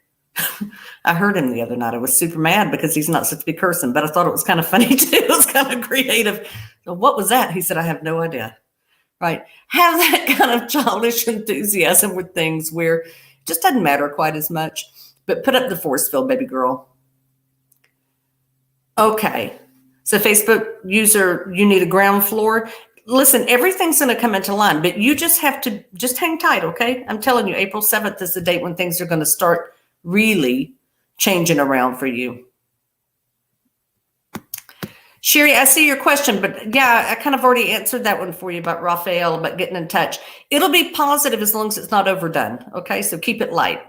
I heard him the other night. I was super mad because he's not supposed to be cursing, but I thought it was kind of funny too. It was kind of creative. So what was that? He said, I have no idea. Right. Have that kind of childish enthusiasm with things where it just doesn't matter quite as much. But put up the force field, baby girl. Okay. So Facebook user, you need a ground floor. Listen, everything's going to come into line, but you just have to just hang tight, okay? I'm telling you, April 7th is the date when things are going to start really changing around for you. Sherry, I see your question, but yeah, I kind of already answered that one for you about Raphael, about getting in touch. It'll be positive as long as it's not overdone, okay? So keep it light.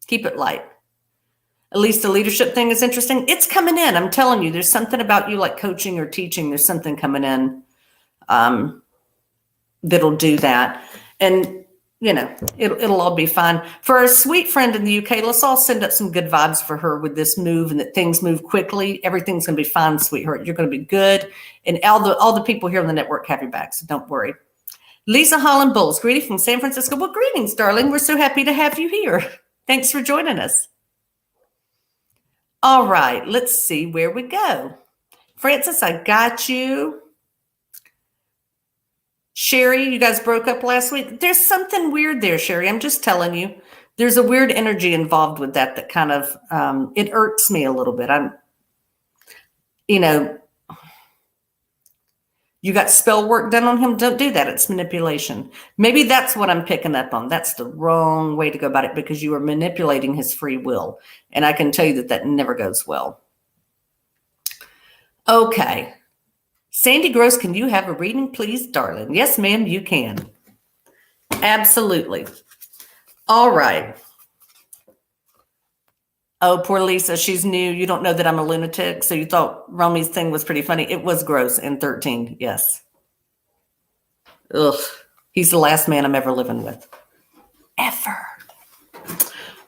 Keep it light. At least the leadership thing is interesting. It's coming in. I'm telling you, there's something about you like coaching or teaching. There's something coming in that'll do that. And, you know, it'll all be fine. For our sweet friend in the UK, let's all send up some good vibes for her with this move, and that things move quickly. Everything's going to be fine, sweetheart. You're going to be good. And all the people here on the network have your back, so don't worry. Lisa Holland Bowles, greeting from San Francisco. Well, greetings, darling. We're so happy to have you here. Thanks for joining us. All right, let's see where we go. Francis, I got you. Sherry, you guys broke up last week. There's something weird there, Sherry. I'm just telling you. There's a weird energy involved with that kind of, it irks me a little bit. You got spell work done on him. Don't do that. It's manipulation. Maybe that's what I'm picking up on. That's the wrong way to go about it, because you are manipulating his free will. And I can tell you that never goes well. Okay. Sandy Gross, can you have a reading, please, darling? Yes, ma'am, you can. Absolutely. All right. Oh, poor Lisa. She's new. You don't know that I'm a lunatic. So you thought Romy's thing was pretty funny. It was gross and 13. Yes. Ugh. He's the last man I'm ever living with. Ever.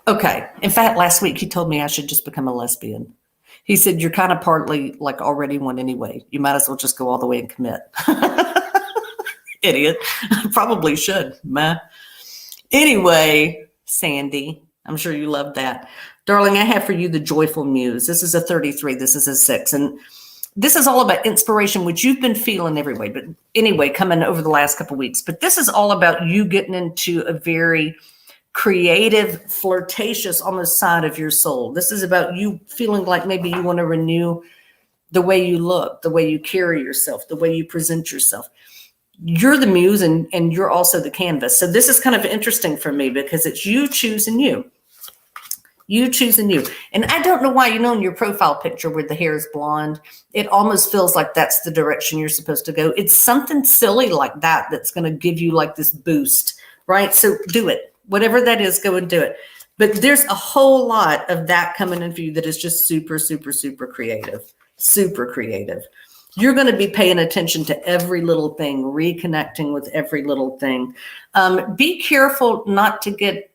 Okay. In fact, last week he told me I should just become a lesbian. He said, you're kind of partly like already one anyway. You might as well just go all the way and commit. Idiot. Probably should. Meh. Anyway, Sandy, I'm sure you love that. Darling, I have for you the Joyful Muse. This is a 33. This is a 6. And this is all about inspiration, which you've been feeling every but anyway, coming over the last couple of weeks. But this is all about you getting into a very creative, flirtatious, almost side of your soul. This is about you feeling like maybe you want to renew the way you look, the way you carry yourself, the way you present yourself. you're the muse and you're also the canvas. So this is kind of interesting for me because it's you choosing you. You choosing you. And I don't know why, you know, in your profile picture where the hair is blonde, it almost feels like that's the direction you're supposed to go. It's something silly like that that's going to give you like this boost, right? So do it. Whatever that is, go and do it. But there's a whole lot of that coming in for you that is just super, super, super creative. Super creative. You're going to be paying attention to every little thing, reconnecting with every little thing. Be careful not to get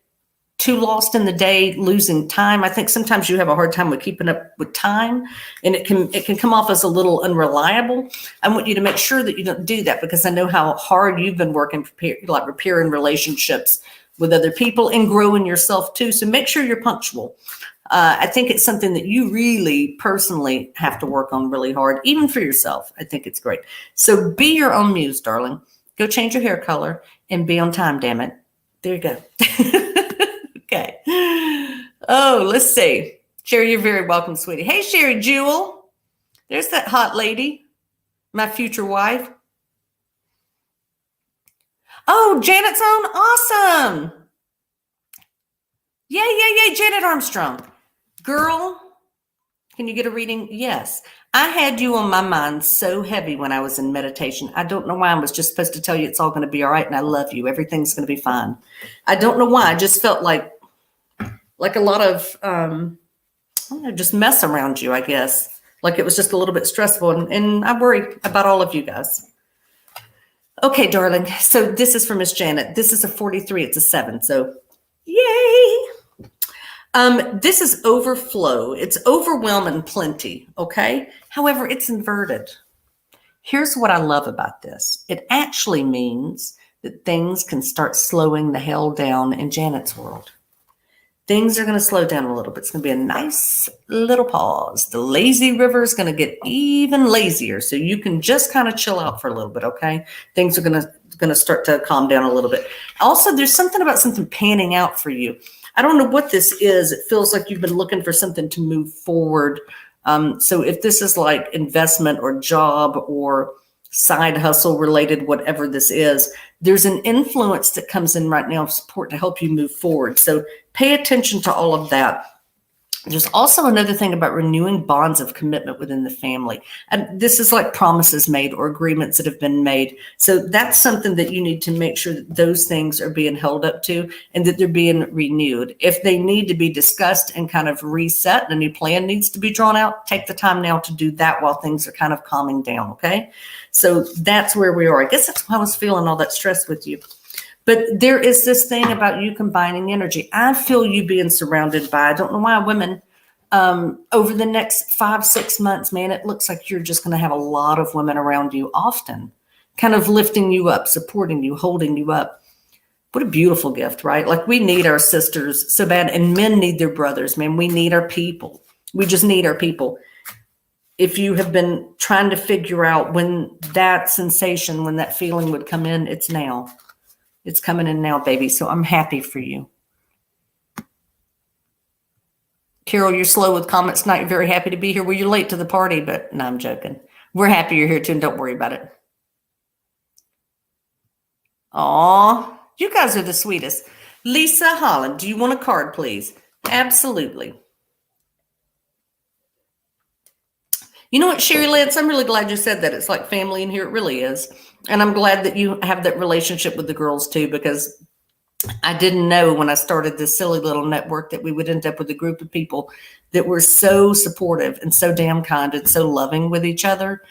too lost in the day, losing time. I think sometimes you have a hard time with keeping up with time, and it can come off as a little unreliable. I want you to make sure that you don't do that because I know how hard you've been working repairing relationships with other people and growing yourself too. So make sure you're punctual. I think it's something that you really personally have to work on really hard, even for yourself. I think it's great. So be your own muse, darling. Go change your hair color and be on time, damn it. There you go. Okay. Oh, let's see. Sherry, you're very welcome, sweetie. Hey, Sherry Jewel. There's that hot lady, my future wife. Oh, Janet's on. Awesome. Yay, Janet Armstrong. Girl, can you get a reading? Yes. I had you on my mind so heavy when I was in meditation. I don't know why. I was just supposed to tell you it's all going to be all right and I love you. Everything's going to be fine. I don't know why. I just felt like a lot of, I don't know, just mess around you, I guess. Like it was just a little bit stressful. And I worry about all of you guys. Okay, darling. So this is for Miss Janet. This is a 43. It's a 7. So yay. This is overflow. It's overwhelm and plenty. Okay. However, it's inverted. Here's what I love about this. It actually means that things can start slowing the hell down in Janet's world. Things are going to slow down a little bit. It's going to be a nice little pause. The lazy river is going to get even lazier. So you can just kind of chill out for a little bit. Okay. Things are going to start to calm down a little bit. Also, there's something about something panning out for you. I don't know what this is. It feels like you've been looking for something to move forward. So if this is like investment or job or side hustle related, whatever this is, there's an influence that comes in right now of support to help you move forward. So pay attention to all of that. There's also another thing about renewing bonds of commitment within the family. And this is like promises made or agreements that have been made. So that's something that you need to make sure that those things are being held up to and that they're being renewed. If they need to be discussed and kind of reset, and a new plan needs to be drawn out, take the time now to do that while things are kind of calming down, okay? So that's where we are. I guess that's why I was feeling all that stress with you. But there is this thing about you combining energy. I feel you being surrounded by, I don't know why, women over the next 5-6 months, man, it looks like you're just going to have a lot of women around you often, kind of lifting you up, supporting you, holding you up. What a beautiful gift, right? Like we need our sisters so bad, and men need their brothers, man. We need our people. We just need our people. If you have been trying to figure out when that sensation, when that feeling would come in, it's now. It's coming in now, baby. So I'm happy for you. Carol, you're slow with comments tonight. You're very happy to be here. Well, you're late to the party, but no, I'm joking. We're happy you're here too, and don't worry about it. Aw, you guys are the sweetest. Lisa Holland, do you want a card, please? Absolutely. You know what, Sherry Lance, I'm really glad you said that. It's like family in here. It really is. And I'm glad that you have that relationship with the girls too, because I didn't know when I started this silly little network that we would end up with a group of people that were so supportive and so damn kind and so loving with each other.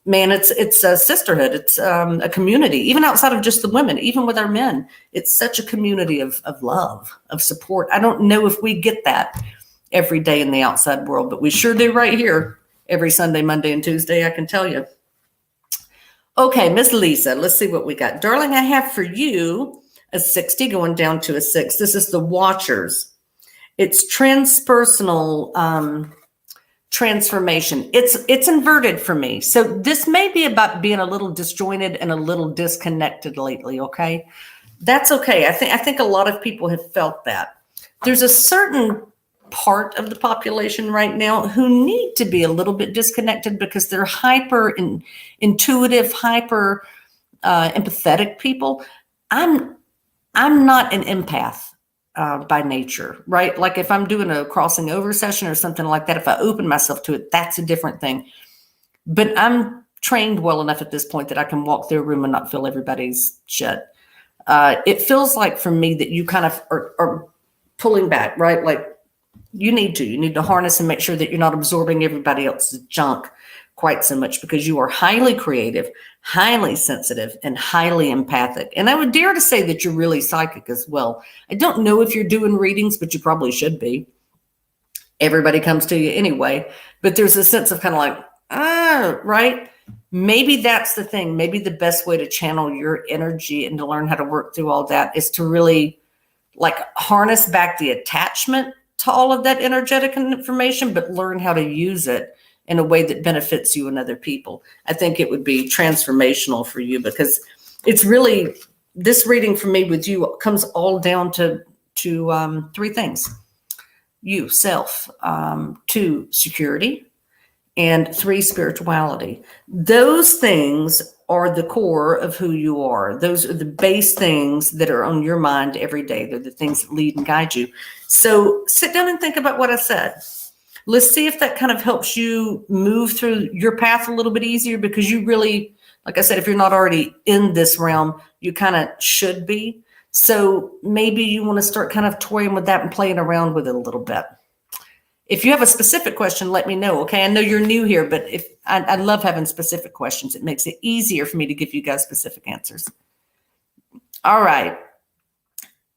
Man, it's a sisterhood. It's a community, even outside of just the women, even with our men. It's such a community of love, of support. I don't know if we get that every day in the outside world, but we sure do right here every Sunday, Monday, and Tuesday, I can tell you. Okay, Miss Lisa, let's see what we got. Darling, I have for you a 60 going down to a 6. This is the Watchers. It's transpersonal transformation. It's inverted for me. So this may be about being a little disjointed and a little disconnected lately, okay? That's okay. I think a lot of people have felt that. There's a certain part of the population right now who need to be a little bit disconnected because they're hyper intuitive, hyper empathetic people. I'm not an empath by nature, right? Like if I'm doing a crossing over session or something like that, if I open myself to it, that's a different thing. But I'm trained well enough at this point that I can walk through a room and not feel everybody's shit. It feels like for me that you kind of are pulling back, right? Like you need to harness and make sure that you're not absorbing everybody else's junk quite so much, because you are highly creative, highly sensitive, and highly empathic. And I would dare to say that you're really psychic as well. I don't know if you're doing readings, but you probably should be. Everybody comes to you anyway, but there's a sense of kind of like, right? Maybe that's the thing. Maybe the best way to channel your energy and to learn how to work through all that is to really like harness back the attachment to all of that energetic information, but learn how to use it in a way that benefits you and other people. I think it would be transformational for you, because it's really, this reading for me with you comes all down to three things. You, self, 2, security, and 3, spirituality. Those things are the core of who you are. Those are the base things that are on your mind every day. They're the things that lead and guide you. So sit down and think about what I said. Let's see if that kind of helps you move through your path a little bit easier, because you really, like I said, if you're not already in this realm, you kind of should be. So maybe you want to start kind of toying with that and playing around with it a little bit. If you have a specific question, let me know. Okay. I know you're new here, but if I love having specific questions, it makes it easier for me to give you guys specific answers. All right.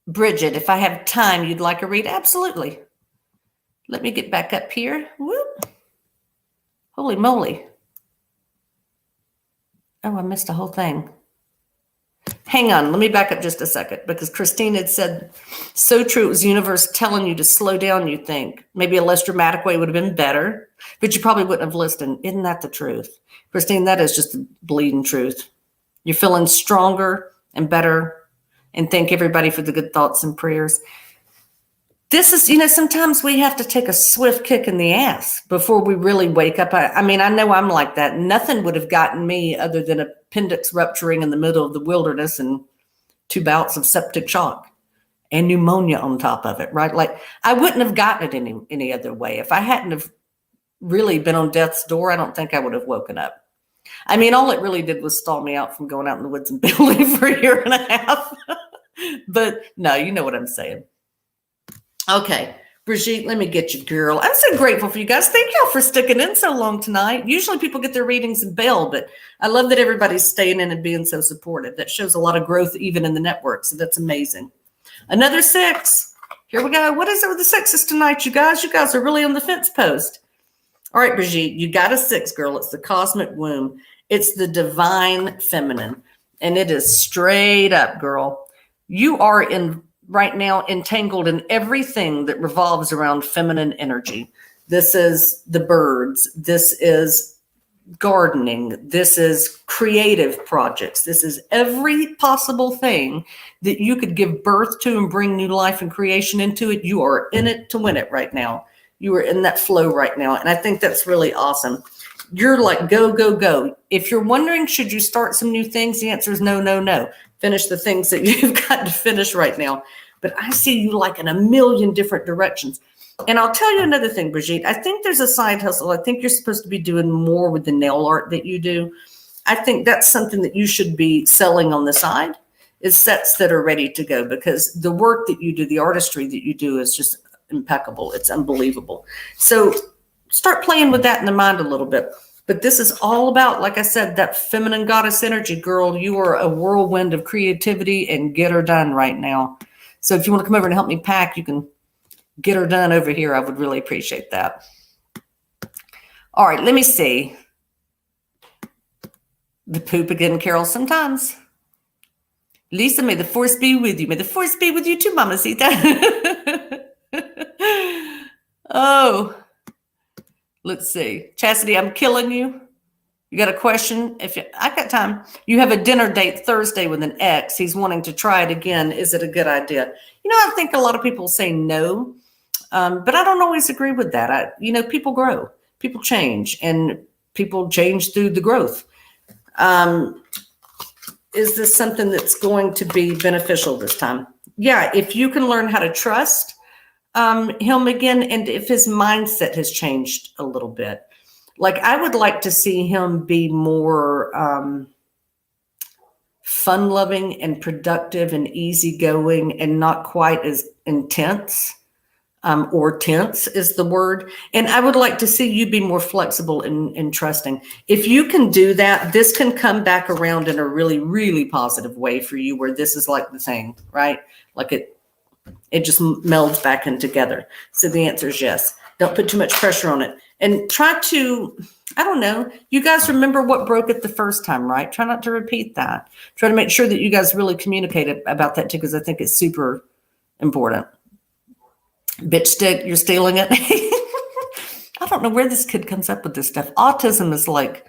Bridget, if I have time, you'd like a read? Absolutely. Let me get back up here. Whoop. Holy moly. Oh, I missed the whole thing. Hang on, let me back up just a second, because Christine had said, so true, it was the universe telling you to slow down, you think. Maybe a less dramatic way would have been better, but you probably wouldn't have listened. Isn't that the truth? Christine, that is just the bleeding truth. You're feeling stronger and better, and thank everybody for the good thoughts and prayers. This is, sometimes we have to take a swift kick in the ass before we really wake up. I mean, I know I'm like that. Nothing would have gotten me other than appendix rupturing in the middle of the wilderness and 2 bouts of septic shock and pneumonia on top of it, right? Like I wouldn't have gotten it any other way. If I hadn't have really been on death's door, I don't think I would have woken up. I mean, all it really did was stall me out from going out in the woods and building for a year and a half. But no, you know what I'm saying. Okay, Brigitte, let me get you, girl. I'm so grateful for you guys. Thank y'all for sticking in so long tonight. Usually people get their readings and bail, but I love that everybody's staying in and being so supportive. That shows a lot of growth even in the network, so that's amazing. Another 6. Here we go. What is it with the 6s tonight, you guys? You guys are really on the fence post. All right, Brigitte, you got a 6, girl. It's the cosmic womb. It's the divine feminine, and it is straight up, girl. You are right now entangled in everything that revolves around feminine energy. This is the birds. This is gardening. This is creative projects. This is every possible thing that you could give birth to and bring new life and creation into it. You are in it to win it right now. You are in that flow right now. And I think that's really awesome. You're like, go, go, go. If you're wondering, should you start some new things? The answer is no, no, no. Finish the things that you've got to finish right now. But I see you like in a million different directions. And I'll tell you another thing, Brigitte. I think there's a side hustle. I think you're supposed to be doing more with the nail art that you do. I think that's something that you should be selling on the side, is sets that are ready to go, because the work that you do, the artistry that you do is just impeccable. It's unbelievable. So start playing with that in the mind a little bit. But this is all about, like I said, that feminine goddess energy, girl. You are a whirlwind of creativity and get her done right now. So if you want to come over and help me pack, you can get her done over here. I would really appreciate that. All right, let me see. The poop again, Carol, sometimes. Lisa, may the force be with you. May the force be with you too, Mamacita. Oh, let's see. Chastity, I'm killing you. You got a question? I got time. You have a dinner date Thursday with an ex. He's wanting to try it again. Is it a good idea? I think a lot of people say no, but I don't always agree with that. People grow, people change, and people change through the growth. is this something that's going to be beneficial this time? Yeah, if you can learn how to trust him again, and if his mindset has changed a little bit. Like, I would like to see him be more fun-loving and productive and easygoing and not quite as intense. Or tense is the word. And I would like to see you be more flexible and trusting. If you can do that, this can come back around in a really, really positive way for you, where this is like the thing, right? Like it just melds back in together. So the answer is yes. Don't put too much pressure on it. And try to, I don't know, you guys remember what broke it the first time, right? Try not to repeat that. Try to make sure that you guys really communicate about that too, because I think it's super important. Bitch stick, you're stealing it. I don't know where this kid comes up with this stuff. Autism is like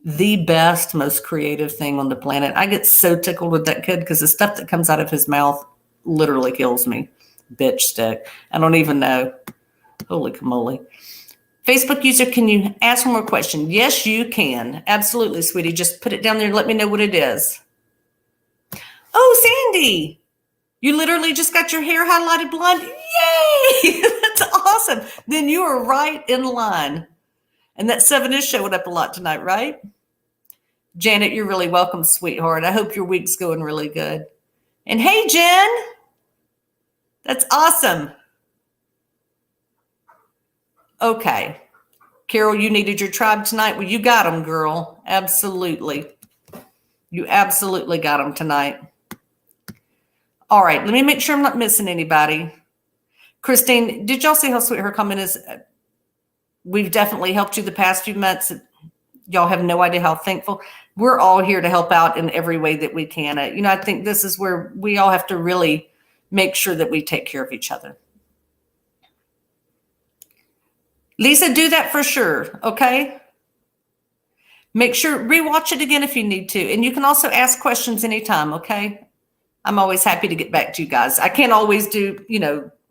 the best, most creative thing on the planet. I get so tickled with that kid because the stuff that comes out of his mouth literally kills me. Bitch stick. I don't even know. Holy camole. Facebook user, can you ask one more question? Yes, you can. Absolutely, sweetie. Just put it down there and let me know what it is. Oh, Sandy. You literally just got your hair highlighted blonde. Yay! That's awesome. Then you are right in line. And that 7 is showing up a lot tonight, right? Janet, you're really welcome, sweetheart. I hope your week's going really good. And hey, Jen. That's awesome. Okay. Carol, you needed your tribe tonight. Well, you got them, girl. Absolutely. You absolutely got them tonight. All right, let me make sure I'm not missing anybody. Christine, did y'all see how sweet her comment is? We've definitely helped you the past few months. Y'all have no idea how thankful. We're all here to help out in every way that we can. I think this is where we all have to really make sure that we take care of each other. Lisa, do that for sure, okay? Make sure, rewatch it again if you need to. And you can also ask questions anytime, okay? I'm always happy to get back to you guys. I can't always do,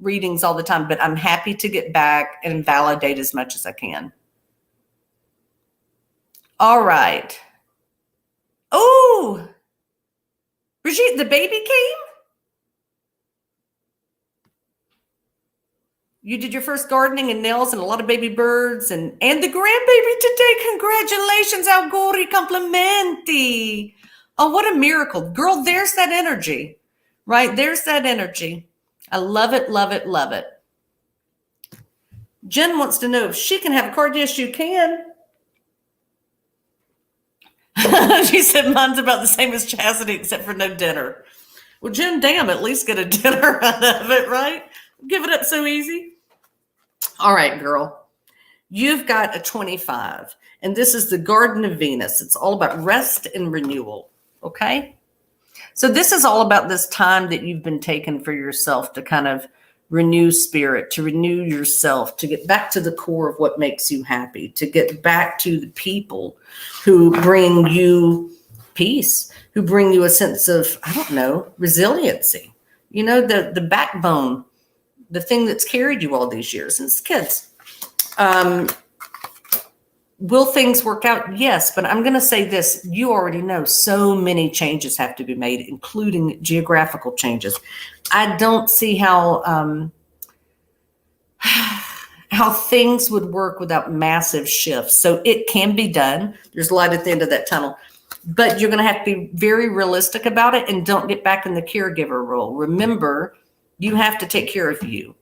readings all the time, but I'm happy to get back and validate as much as I can. All right. Oh, Brigitte, the baby came? You did your first gardening and nails and a lot of baby birds and the grandbaby today. Congratulations, auguri, complimenti. Oh, what a miracle. Girl, there's that energy, right? There's that energy. I love it, love it, love it. Jen wants to know if she can have a card. Yes, you can. She said mine's about the same as Chastity, except for no dinner. Well, Jen, damn, at least get a dinner out of it, right? Give it up so easy. All right, girl. You've got a 25, and this is the Garden of Venus. It's all about rest and renewal. Okay. So this is all about this time that you've been taking for yourself to kind of renew spirit, to renew yourself, to get back to the core of what makes you happy, to get back to the people who bring you peace, who bring you a sense of, resiliency, the backbone, the thing that's carried you all these years since kids. Will things work out? Yes, but I'm going to say this. You already know so many changes have to be made, including geographical changes. I don't see how things would work without massive shifts. So it can be done. There's light at the end of that tunnel. But you're going to have to be very realistic about it and don't get back in the caregiver role. Remember, you have to take care of you.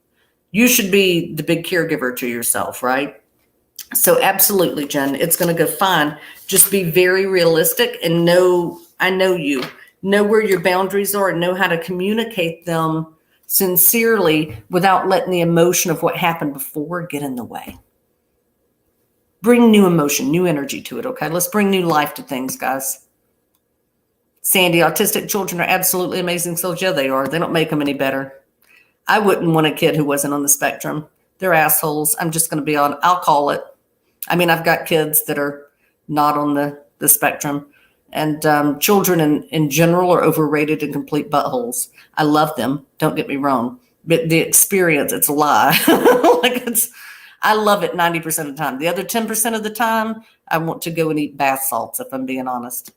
You should be the big caregiver to yourself, right? So absolutely, Jen, it's going to go fine. Just be very realistic and I know you. Know where your boundaries are and know how to communicate them sincerely without letting the emotion of what happened before get in the way. Bring new emotion, new energy to it, okay? Let's bring new life to things, guys. Sandy, autistic children are absolutely amazing souls. Yeah, they are. They don't make them any better. I wouldn't want a kid who wasn't on the spectrum. They're assholes. I'm just going to be on, I'll call it. I mean, I've got kids that are not on the spectrum, and children in general are overrated and complete buttholes. I love them. Don't get me wrong, but the experience, it's a lie. I love it 90% of the time. The other 10% of the time, I want to go and eat bath salts, if I'm being honest.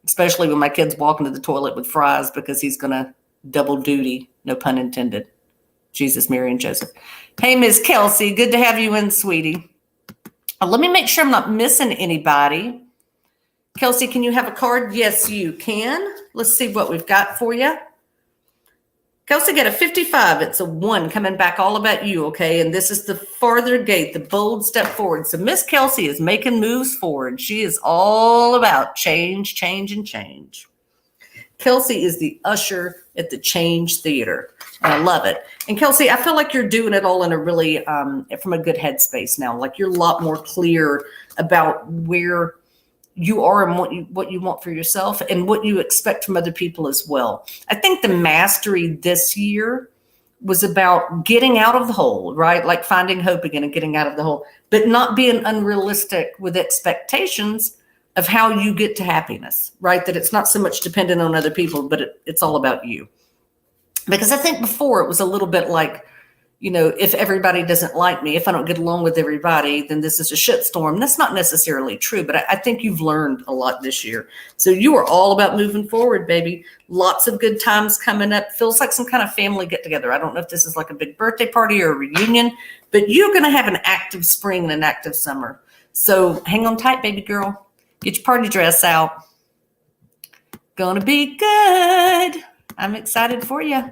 especially when my kids walk into the toilet with fries because he's going to double duty, no pun intended. Jesus, Mary, and Joseph. Hey, Miss Kelsey, good to have you in, sweetie. Let me make sure I'm not missing anybody. Kelsey, can you have a card? Yes, you can. Let's see what we've got for you. Kelsey got a 55. It's a 1 coming back all about you, okay? And this is the farther gate, the bold step forward. So Miss Kelsey is making moves forward. She is all about change, change, and change. Kelsey is the usher at the Change Theater. And I love it. And Kelsey, I feel like you're doing it all in a really, from a good headspace now. Like you're a lot more clear about where you are and what you want for yourself and what you expect from other people as well. I think the mastery this year was about getting out of the hole, right? Like finding hope again and getting out of the hole, but not being unrealistic with expectations of how you get to happiness, right? That it's not so much dependent on other people, but it's all about you. Because I think before it was a little bit like, you know, if everybody doesn't like me, if I don't get along with everybody, then this is a shitstorm. That's not necessarily true, but I think you've learned a lot this year. So you are all about moving forward, baby. Lots of good times coming up. Feels like some kind of family get together. I don't know if this is like a big birthday party or a reunion, but you're going to have an active spring and an active summer. So hang on tight, baby girl. Get your party dress out. Gonna be good. I'm excited for you.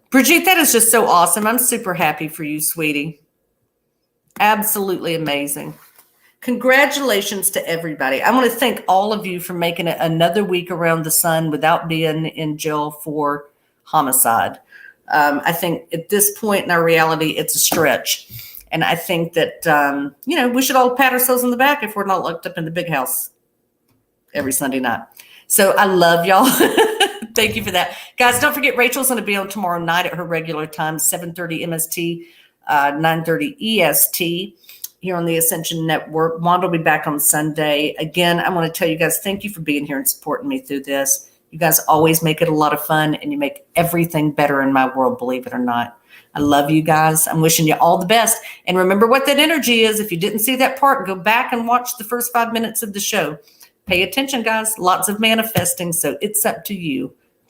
Brigitte, that is just so awesome. I'm super happy for you, sweetie. Absolutely amazing. Congratulations to everybody. I want to thank all of you for making it another week around the sun without being in jail for homicide. I think at this point in our reality, it's a stretch. And I think that, you know, we should all pat ourselves on the back if we're not locked up in the big house every Sunday night. So I love y'all. Thank you for that. Guys, don't forget Rachel's going to be on tomorrow night at her regular time, 7:30 MST, 9:30 EST here on the Ascension Network. Wanda will be back on Sunday. Again, I want to tell you guys, thank you for being here and supporting me through this. You guys always make it a lot of fun, and you make everything better in my world, believe it or not. I love you guys. I'm wishing you all the best. And remember what that energy is. If you didn't see that part, go back and watch the first 5 minutes of the show. Pay attention, guys. Lots of manifesting, so it's up to you.